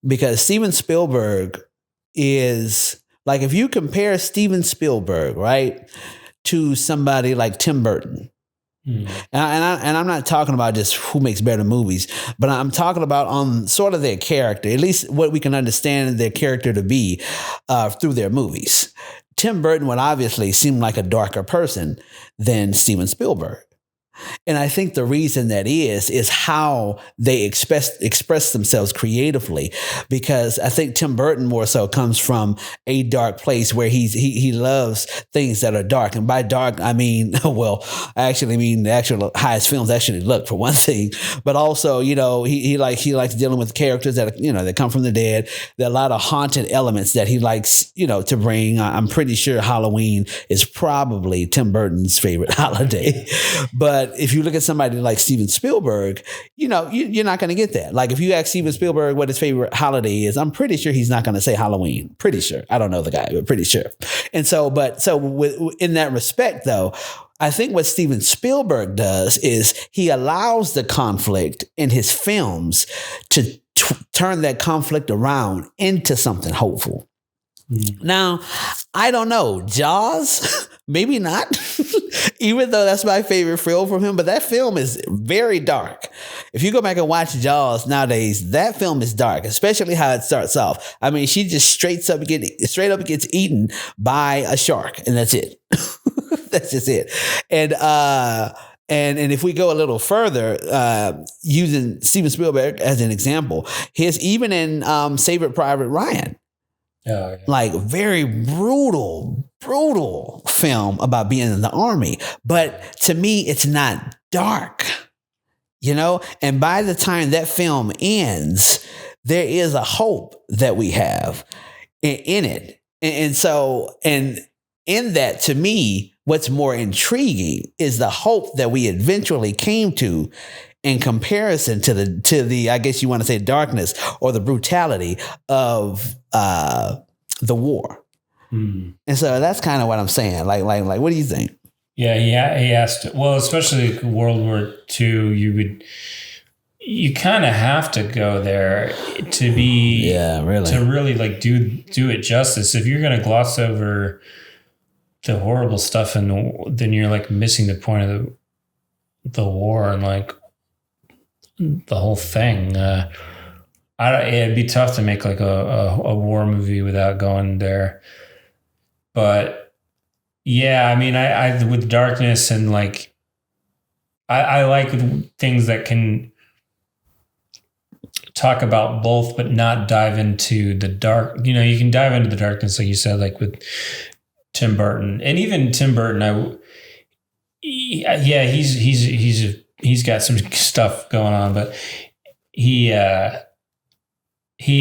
because Steven Spielberg is like, if you compare Steven Spielberg, right, to somebody like Tim Burton, and I'm not talking about just who makes better movies, but I'm talking about on sort of their character, at least what we can understand their character to be through their movies. Tim Burton would obviously seem like a darker person than Steven Spielberg. And I think the reason that is how they express themselves creatively, because I think Tim Burton more so comes from a dark place where he loves things that are dark. And by dark, I mean, I actually mean the actual highest films actually look, for one thing, but also, he likes dealing with characters that, that come from the dead. There are a lot of haunted elements that he likes, to bring. I'm pretty sure Halloween is probably Tim Burton's favorite holiday, but if you look at somebody like Steven Spielberg, you're not going to get that. Like if you ask Steven Spielberg what his favorite holiday is, I'm pretty sure he's not going to say Halloween. Pretty sure. I don't know the guy, but pretty sure. And so, in that respect, though, I think what Steven Spielberg does is he allows the conflict in his films to turn that conflict around into something hopeful. Now, I don't know. Jaws, maybe not, even though that's my favorite film from him. But that film is very dark. If you go back and watch Jaws nowadays, that film is dark, especially how it starts off. I mean, she just straight up gets eaten by a shark, and that's it. That's just it. And if we go a little further, using Steven Spielberg as an example, even in Saving Private Ryan. Oh, yeah. Like very brutal film about being in the army. But to me, it's not dark, and by the time that film ends, there is a hope that we have in it. And in that, to me, what's more intriguing is the hope that we eventually came to in comparison to the I guess you want to say darkness or the brutality of the war. And so that's kind of what I'm saying. Like, what do you think? Yeah, he asked. Well, especially World War II, you kind of have to go there to be to really like do it justice. If you're going to gloss over the horrible stuff, and then you're like missing the point of the war and like the whole thing. It'd be tough to make like a war movie without going there. But yeah, I mean, I with darkness and like, I like things that can talk about both, but not dive into the dark. You know, you can dive into the darkness, like you said, like with Tim Burton, and even Tim Burton. He's got some stuff going on, but he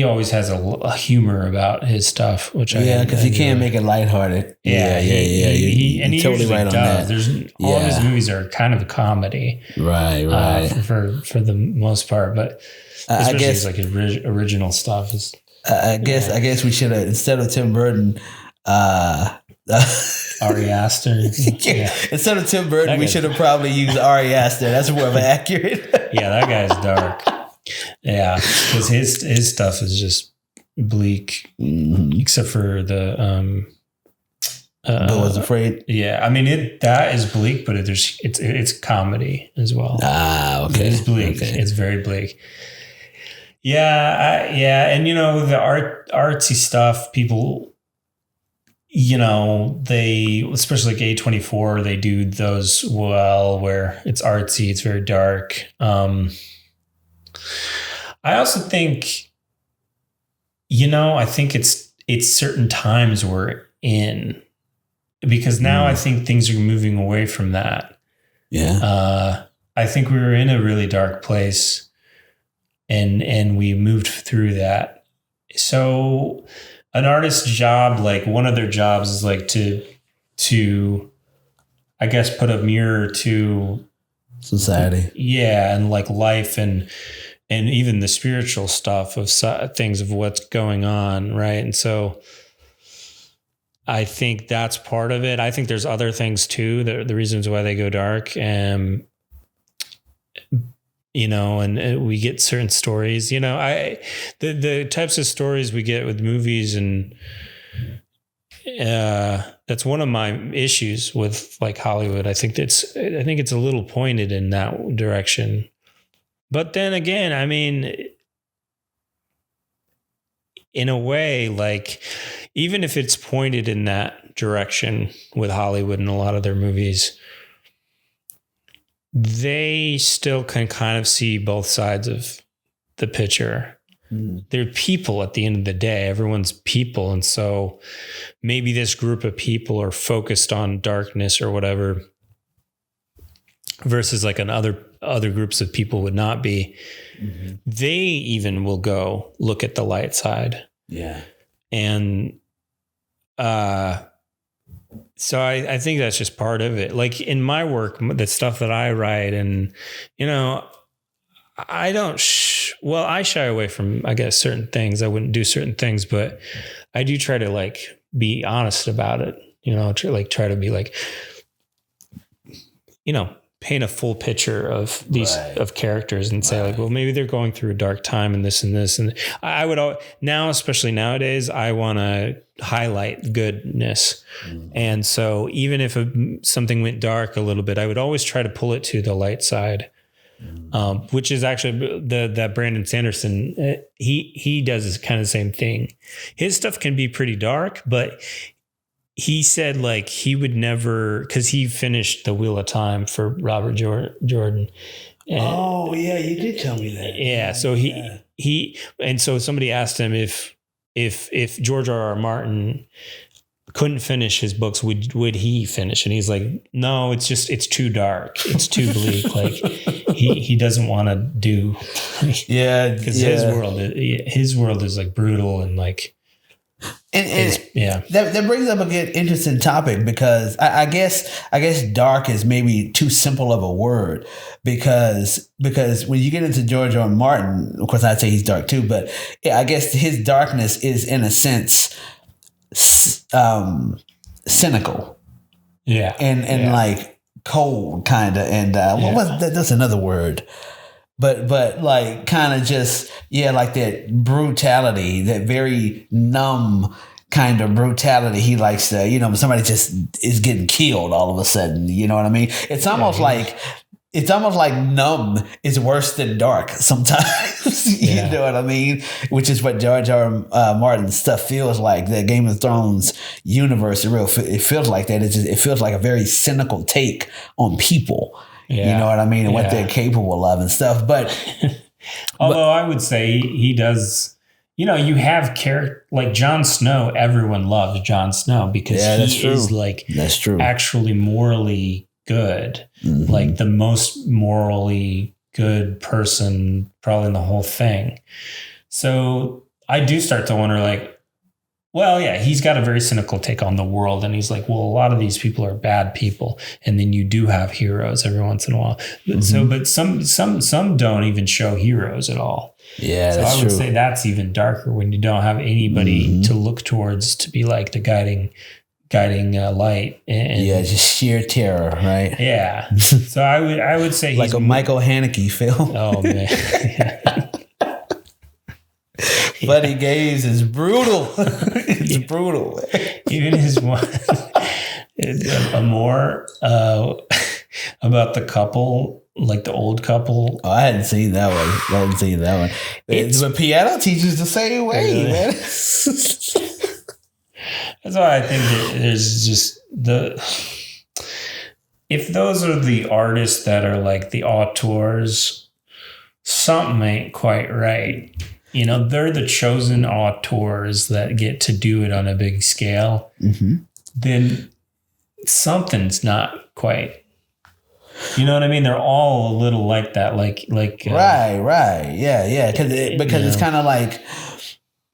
always has a humor about his stuff, which because he can't make it lighthearted. He totally right on that. There's all of his movies are kind of a comedy, right, for the most part, but especially his like original stuff is. I guess we should have, instead of Tim Burton, Ari Aster. Instead of Tim Burton, we should have probably used Ari Aster. That's more accurate. Yeah, that guy's dark. Yeah, because his stuff is just bleak, except for the Bill Was Afraid. Yeah, I mean that is bleak, but it's comedy as well. Okay. It's bleak. Okay. It's very bleak. Yeah, and you know the artsy stuff, people. You know, they, especially like A24, they do those well, where it's artsy, it's very dark. I also think, I think it's certain times we're in, because now I think things are moving away from that. Yeah. I think we were in a really dark place, and we moved through that. So an artist's job, like one of their jobs is like to I guess put a mirror to society. Yeah, and like life and even the spiritual stuff of things of what's going on, right? And so I think that's part of it. I think there's other things too, the reasons why they go dark. And we get certain stories, the types of stories we get with movies, and that's one of my issues with like Hollywood. I think it's a little pointed in that direction. But then again, I mean, in a way, like even if it's pointed in that direction with Hollywood and a lot of their movies, they still can kind of see both sides of the picture. They're people at the end of the day. Everyone's people. And so maybe this group of people are focused on darkness or whatever, versus like other groups of people would not be. Mm-hmm. They even will go look at the light side. Yeah. And so I think that's just part of it. Like in my work, the stuff that I write, and, I don't, I shy away from, I guess, certain things. I wouldn't do certain things, but I do try to like be honest about it, try to be like, paint a full picture of these of characters and say like, well, maybe they're going through a dark time and this and this. And I would now, especially nowadays, I want to highlight goodness. And so even if something went dark a little bit, I would always try to pull it to the light side, which is actually that Brandon Sanderson, he does this kind of the same thing. His stuff can be pretty dark, but he said like he would never, because he finished The Wheel of Time for Robert Jordan. And, you did tell me that. Yeah, so he and so somebody asked him if George R.R. Martin couldn't finish his books, would he finish? And he's like, no, it's too dark, it's too bleak. Like he doesn't want to do. Because his world is like brutal and like. And that brings up a good interesting topic, because I guess dark is maybe too simple of a word, because when you get into George R. R. Martin, of course I'd say he's dark too, but I guess his darkness is in a sense cynical, and like cold kind of, and what was that? That's another word. but like kind of just, like that brutality, that very numb kind of brutality. He likes to, when somebody just is getting killed all of a sudden, you know what I mean? It's almost like numb is worse than dark sometimes. You know what I mean? Which is what George R. Martin's stuff feels like. The Game of Thrones universe, it feels like that. It feels like a very cynical take on people. Yeah. You know what I mean? And what they're capable of and stuff. But although I would say he does. You have character like Jon Snow. Everyone loves Jon Snow because he is that's true. Actually morally good, like the most morally good person probably in the whole thing. So I do start to wonder, like, well, yeah, he's got a very cynical take on the world, and he's like, well, a lot of these people are bad people, and then you do have heroes every once in a while. But some don't even show heroes at all. Yeah, so that's I would say that's even darker when you don't have anybody to look towards to be like the guiding light. And just sheer terror, right? Yeah. So I would say like he's a Michael Haneke film. Oh man. Buddy Gaze is brutal. It's brutal. Even his one more about the couple. Like the old couple. Oh, I hadn't seen that one. But piano teacher's the same way, man. That's why I think there's just if those are the artists that are like the auteurs, something ain't quite right. They're the chosen auteurs that get to do it on a big scale. Then something's not quite. You know what I mean? They're all a little like that, like right, yeah, because it's kind of like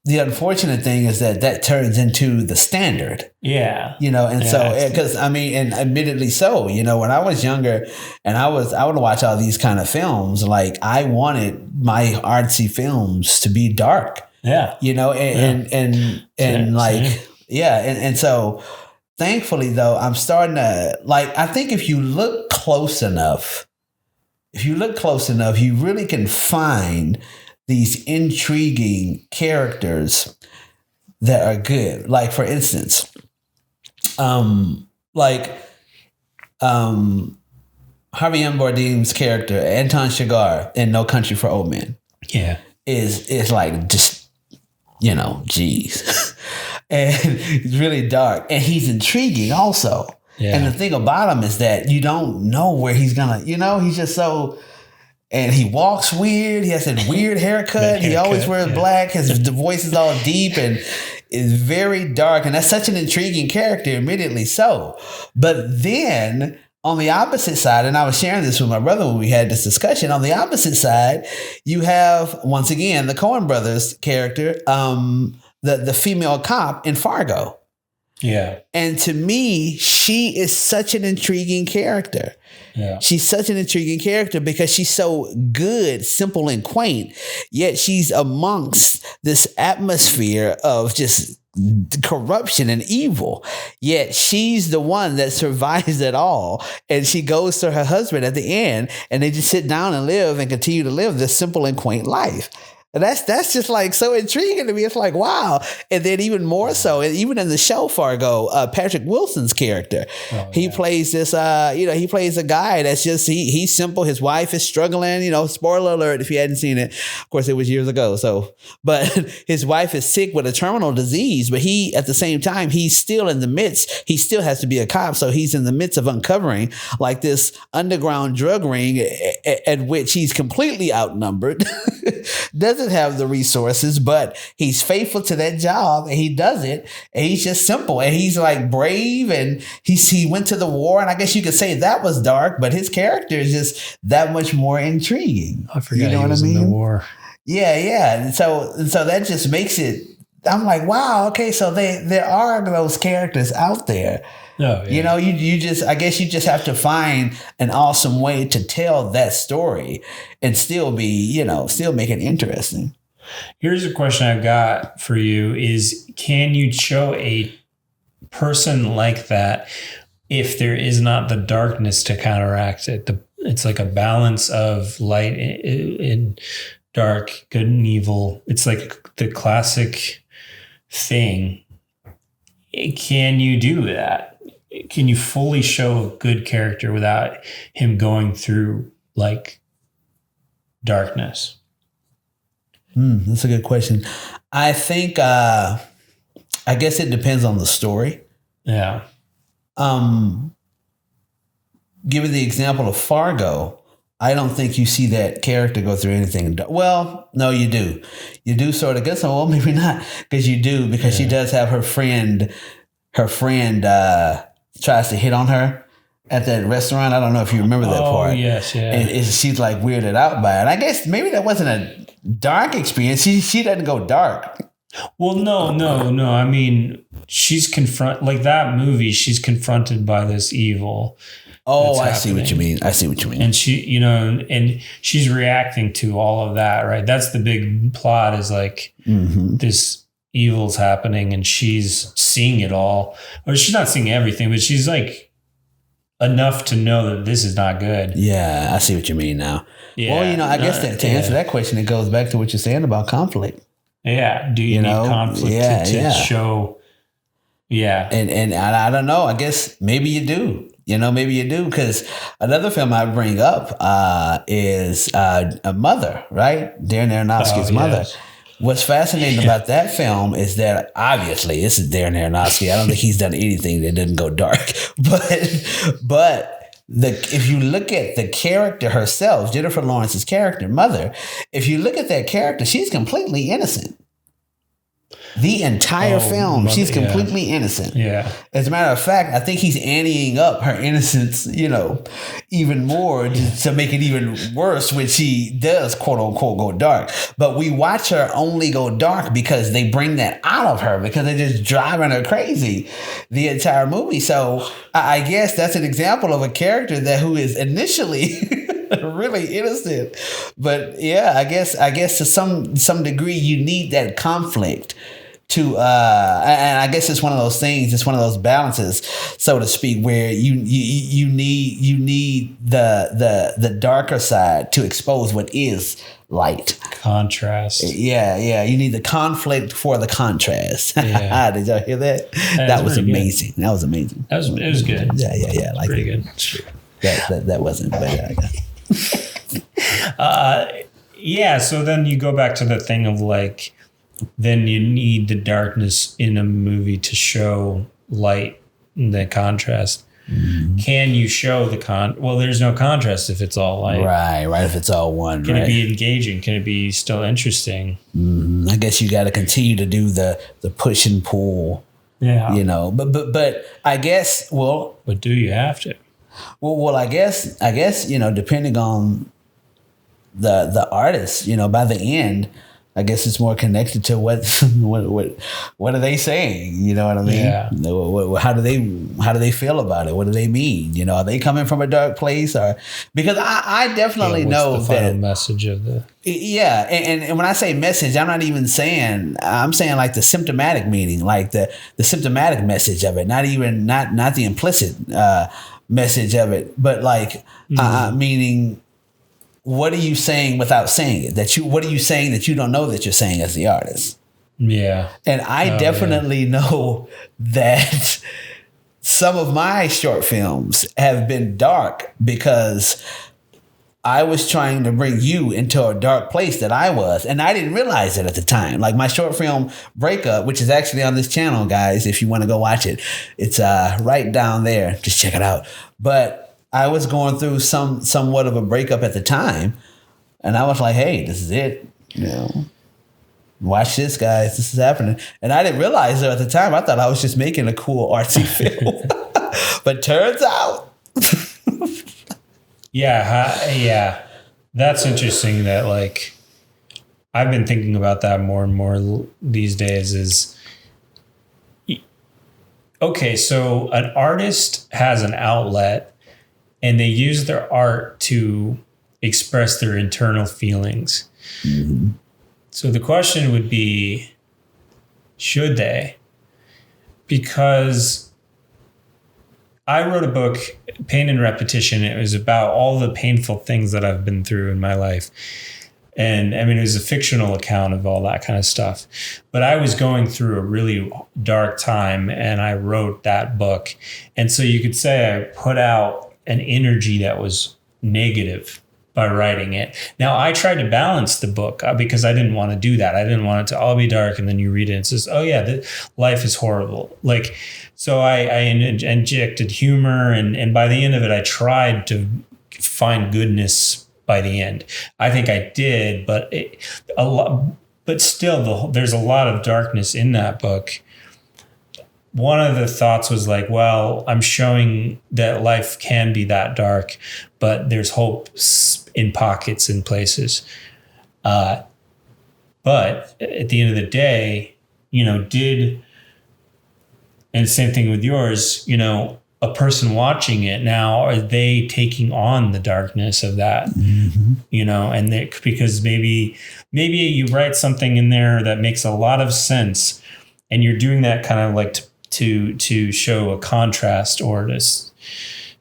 the unfortunate thing is that turns into the standard. Yeah, so because and admittedly so, when I was younger and I would watch all these kind of films, like I wanted my artsy films to be dark. Yeah, and so. Thankfully, though, I'm starting to I think if you look close enough, you really can find these intriguing characters that are good. Like, for instance, Javier Bardem's character, Anton Chigurh in No Country for Old Men. Yeah. Is like just, geez. And he's really dark, and he's intriguing also. Yeah. And the thing about him is that you don't know where he's gonna, he's just so, and he walks weird. He has that weird haircut. He always wears black. The voice is all deep and is very dark. And that's such an intriguing character, admittedly so. But then on the opposite side, and I was sharing this with my brother when we had this discussion, on the opposite side, you have, once again, the Coen brothers character, the female cop in Fargo. Yeah. And to me, she is such an intriguing character. Yeah. She's such an intriguing character because she's so good, simple, and quaint, yet she's amongst this atmosphere of just corruption and evil. Yet she's the one that survives it all. And she goes to her husband at the end, and they just sit down and live and continue to live this simple and quaint life. And that's just like so intriguing to me. It's like, wow. And then even more so, and even in the show Fargo, Patrick Wilson's character, he plays this, he plays a guy that's just, he's simple. His wife is struggling, spoiler alert if you hadn't seen it. Of course, it was years ago. But his wife is sick with a terminal disease, but he, at the same time, he's still in the midst. He still has to be a cop. So he's in the midst of uncovering like this underground drug ring at which he's completely outnumbered. Doesn't have the resources, but he's faithful to that job and he does it. And he's just simple and he's like brave and he went to the war. And I guess you could say that was dark, but his character is just that much more intriguing. I forgot he was in the war. Yeah, yeah. And so that just makes it, I'm like, wow, okay, so there are those characters out there. Oh, yeah. You just, I guess you just have to find an awesome way to tell that story and still be, still make it interesting. Here's a question I've got for you is, can you show a person like that if there is not the darkness to counteract it, It's like a balance of light and dark, good and evil. It's like the classic thing. Can you do that? Can you fully show a good character without him going through like darkness? That's a good question. I think, I guess it depends on the story. Yeah. Given the example of Fargo, I don't think you see that character go through anything. Well, no, you do. You do sort of. Guess well, maybe not, because you do, because she does have her friend. Her friend tries to hit on her at that restaurant. I don't know if you remember that part. Oh, yes, yeah. And she's like weirded out by it. I guess maybe that wasn't a dark experience. She doesn't go dark. Well, no. I mean, she's like that movie. She's confronted by this evil. Oh, I see what you mean. And she, and she's reacting to all of that, right? That's the big plot, is like this evil's happening and she's seeing it all. Or she's not seeing everything, but she's like enough to know that this is not good. Yeah, I see what you mean now. Yeah, well, I guess that to answer that question, it goes back to what you're saying about conflict. Yeah. Do you need conflict to show? Yeah. And I don't know. I guess maybe you do. Maybe you do, because another film I bring up is a Mother, right? Darren Aronofsky's Mother. Yes. What's fascinating about that film is that obviously this is Darren Aronofsky. I don't think he's done anything that didn't go dark, but if you look at the character herself, Jennifer Lawrence's character, Mother, if you look at that character, she's completely innocent. The entire film, she's completely innocent. Yeah. As a matter of fact, I think he's anteing up her innocence, even more to make it even worse when she does, quote unquote, go dark. But we watch her only go dark because they bring that out of her, because they're just driving her crazy the entire movie. So I guess that's an example of a character who is initially really innocent. But yeah, I guess to some degree you need that conflict to and I guess it's one of those things, it's one of those balances, so to speak, where you need the darker side to expose what is light. Contrast. Yeah. You need the conflict for the contrast. Yeah. Did y'all hear that? That was amazing. Good. That was amazing. It was good. Yeah. Like pretty good. That wasn't bad. So then you go back to the thing of like, then you need the darkness in a movie to show light, the contrast. Mm-hmm. Can you show well, there's no contrast if it's all light. Right. If it's all one. Can it be engaging? Can it be still interesting? Mm-hmm. I guess you got to continue to do the push and pull. Yeah. But I guess, well. But do you have to? Well, I guess, depending on the artist, by the end, I guess it's more connected to what are they saying? You know what I mean? Yeah. How do they feel about it? What do they mean? Are they coming from a dark place, or because I definitely know the final message of the and when I say message, I'm not even saying, I'm saying like the symptomatic meaning, like the symptomatic message of it, not the implicit message of it, but like meaning. What are you saying without saying it? What are you saying that you don't know that you're saying as the artist? Yeah. And I definitely know that some of my short films have been dark because I was trying to bring you into a dark place that I was, and I didn't realize it at the time. Like my short film Breakup, which is actually on this channel, guys, if you want to go watch it, it's right down there. Just check it out. But I was going through somewhat of a breakup at the time, and I was like, hey, this is it. Watch this, guys. This is happening. And I didn't realize it at the time. I thought I was just making a cool artsy film. But turns out. Yeah. That's interesting that, like, I've been thinking about that more and more these days is, okay, so an artist has an outlet and they use their art to express their internal feelings. Mm-hmm. So the question would be, should they? Because I wrote a book, Pain and Repetition. It was about all the painful things that I've been through in my life. And I mean, it was a fictional account of all that kind of stuff. But I was going through a really dark time and I wrote that book. And so you could say I put out an energy that was negative by writing it. Now, I tried to balance the book because I didn't want to do that. I didn't want it to all be dark and then you read it and it says, oh yeah, life is horrible. Like, so I injected humor and by the end of it, I tried to find goodness by the end. I think I did, but still there's a lot of darkness in that book. One of the thoughts was like, well, I'm showing that life can be that dark, but there's hope in pockets and places. But at the end of the day, and same thing with yours, a person watching it now, are they taking on the darkness of that? And because maybe you write something in there that makes a lot of sense and you're doing that kind of like to show a contrast or this,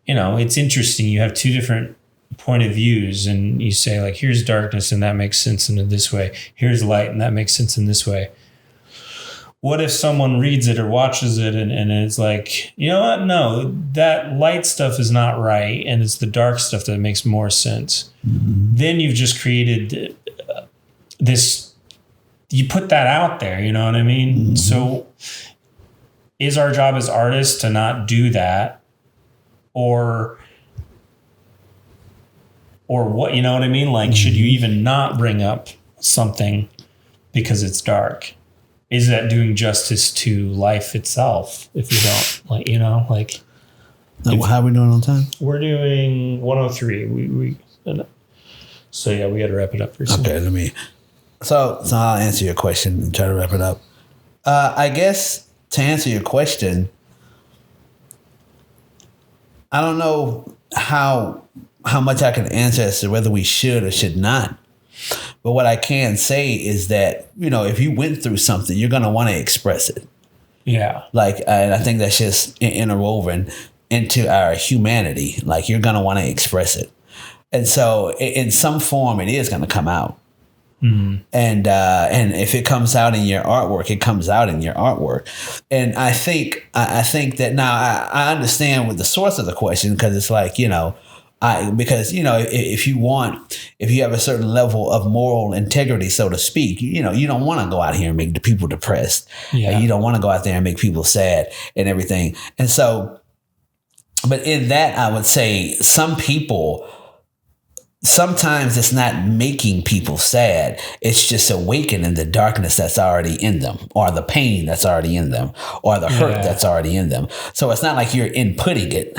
it's interesting. You have two different point of views and you say like, here's darkness and that makes sense in this way. Here's light and that makes sense in this way. What if someone reads it or watches it and it's like, you know what? No, that light stuff is not right. And it's the dark stuff that makes more sense. Then you've just created this, you put that out there, you know what I mean? So is our job as artists to not do that? Or what, you know what I mean? Like, should you even not bring up something because it's dark? Is that doing justice to life itself if you don't, how are we doing on time? We're doing 103. So yeah, we got to wrap it up for soon. Okay, so I'll answer your question and try to wrap it up. I guess to answer your question, I don't know how much I can answer as to whether we should or should not. But what I can say is that, if you went through something, you're going to want to express it. Yeah. And I think that's just interwoven into our humanity. Like, you're going to want to express it. And so in some form, it is going to come out. And if it comes out in your artwork, it comes out in your artwork. And I think that now I understand with the source of the question, because it's like, if you have a certain level of moral integrity, so to speak, you don't want to go out here and make the people depressed. Yeah. And you don't want to go out there and make people sad and everything. And so, but in that, I would say some people, sometimes it's not making people sad. It's just awakening the darkness that's already in them, or the pain that's already in them, or the hurt that's already in them. So it's not like you're inputting it.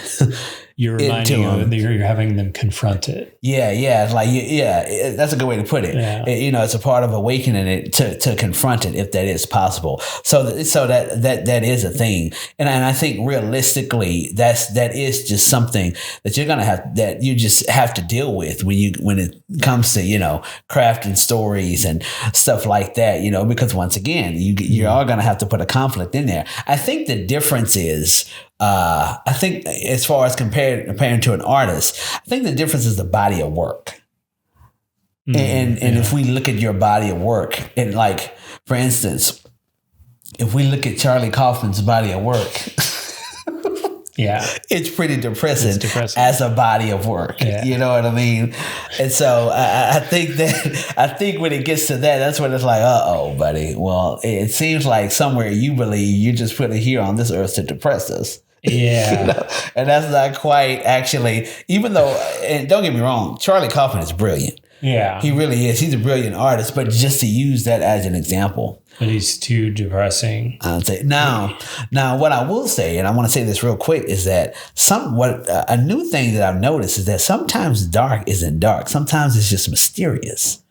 You're reminding them that you're having them confront it. Yeah. That's a good way to put it. Yeah. It's a part of awakening it to confront it, if that is possible. So that is a thing. And I think realistically, that is just something that you're gonna have, that you just have to deal with when it comes to crafting stories and stuff like that. Because once again, you are gonna have to put a conflict in there. I think the difference is, I think as far as comparing to an artist, I think the difference is the body of work. And if we look at your body of work, and like, for instance, if we look at Charlie Kaufman's body of work, it's pretty depressing, as a body of work. Yeah. You know what I mean? And so I think when it gets to that, that's when it's like, uh-oh, buddy. Well, it seems like somewhere you believe you just put it here on this earth to depress us. Yeah. And that's not quite actually, even though, and don't get me wrong, Charlie Kaufman is brilliant. Yeah. He really is. He's a brilliant artist, but just to use that as an example. But he's too depressing. I'd say now what I will say, and I want to say this real quick, is that a new thing that I've noticed is that sometimes dark isn't dark. Sometimes it's just mysterious.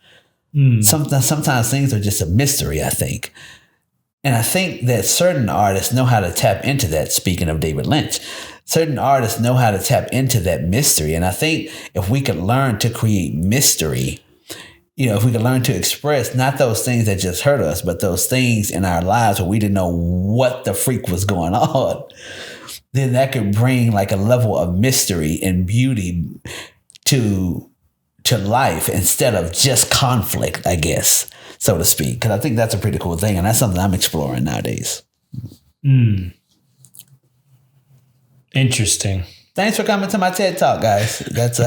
Sometimes things are just a mystery, I think. And I think that certain artists know how to tap into that. Speaking of David Lynch, certain artists know how to tap into that mystery. And I think if we could learn to create mystery, if we could learn to express not those things that just hurt us, but those things in our lives where we didn't know what the freak was going on, then that could bring like a level of mystery and beauty to life instead of just conflict, I guess, so to speak. Because I think that's a pretty cool thing, and that's something I'm exploring nowadays. Interesting. Thanks for coming to my TED Talk, guys. That's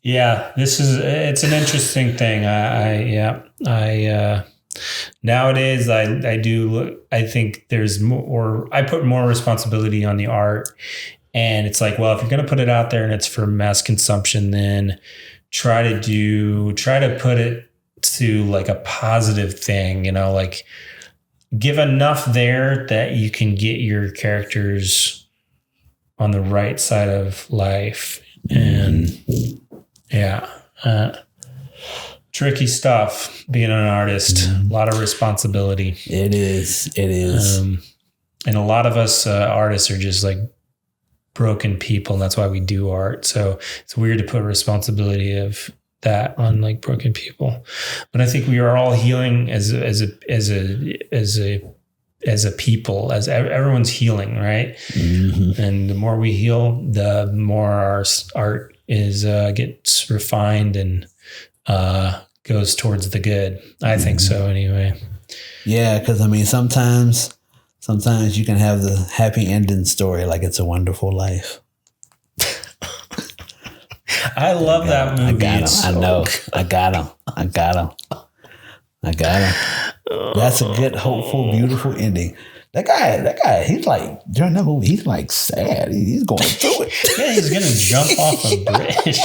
yeah, it's an interesting thing. Nowadays I think there's more, I put more responsibility on the art, and it's like, well, if you're going to put it out there and it's for mass consumption, then try to put it to like a positive thing, like give enough there that you can get your characters on the right side of life. And tricky stuff being an artist. A lot of responsibility. It is. And a lot of us artists are just like broken people, and that's why we do art. So it's weird to put responsibility of that on like broken people. But I think we are all healing as a people, as everyone's healing, right? Mm-hmm. And the more we heal, the more our art gets refined and goes towards the good. I think so anyway. Yeah, because I mean, sometimes you can have the happy ending story, like It's a Wonderful Life. I love that movie. I got him. That's a good, hopeful, beautiful ending. That guy, he's like, during that movie, he's like sad. He's going through it. Yeah, he's going to jump off a bridge.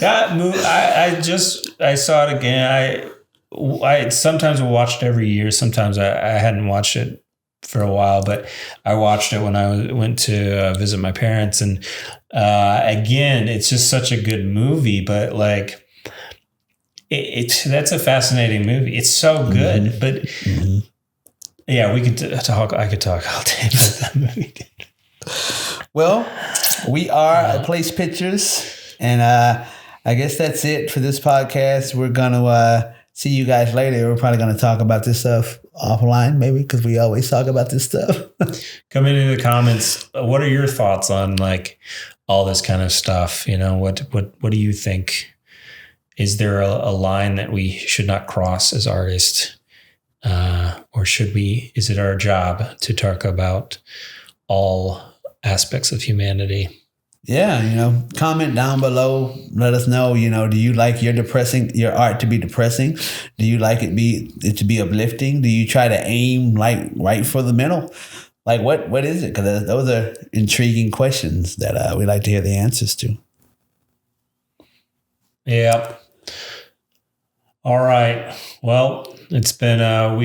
That movie, I saw it again. I sometimes will watch it every year. Sometimes I hadn't watched it for a while, but I watched it when I went to visit my parents. And again, it's just such a good movie, but like, that's a fascinating movie. It's so good, but yeah, we could talk. I could talk all day about that movie. Well, we are Place Pictures, and I guess that's it for this podcast. We're gonna see you guys later. We're probably gonna talk about this stuff offline, maybe, because we always talk about this stuff. Come into the comments. What are your thoughts on like all this kind of stuff? What do you think? Is there a line that we should not cross as artists? Or should we? Is it our job to talk about all aspects of humanity? Yeah, comment down below. Let us know, do you like your art to be depressing? Do you like it to be uplifting? Do you try to aim like right for the middle? Like what is it? Because those are intriguing questions that we like to hear the answers to. Yeah. All right. Well, it's been A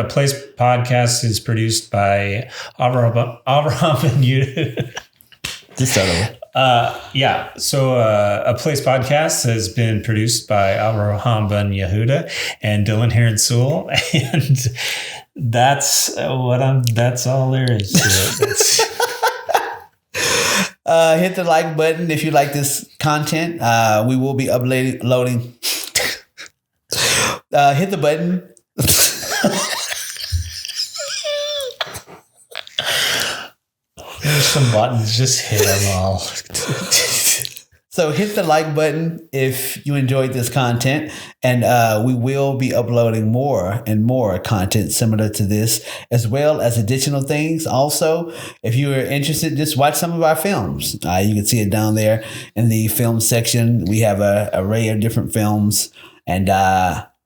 Place podcast is produced by Avraham and Yehuda. Just start over. Yeah. So A Place podcast has been produced by Avraham ben Yehuda and Dylan Herin-Soule, and that's all there is to it. Hit the like button if you like this content. We will be uploading. Hit the button. There's some buttons. Just hit them all. So hit the like button if you enjoyed this content, and we will be uploading more and more content similar to this, as well as additional things. Also, if you are interested, just watch some of our films. You can see it down there in the film section. We have an array of different films, and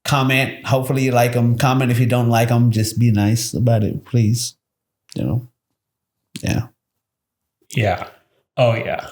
comment. Hopefully you like them. Comment if you don't like them. Just be nice about it, please. Yeah. Yeah. Oh, yeah.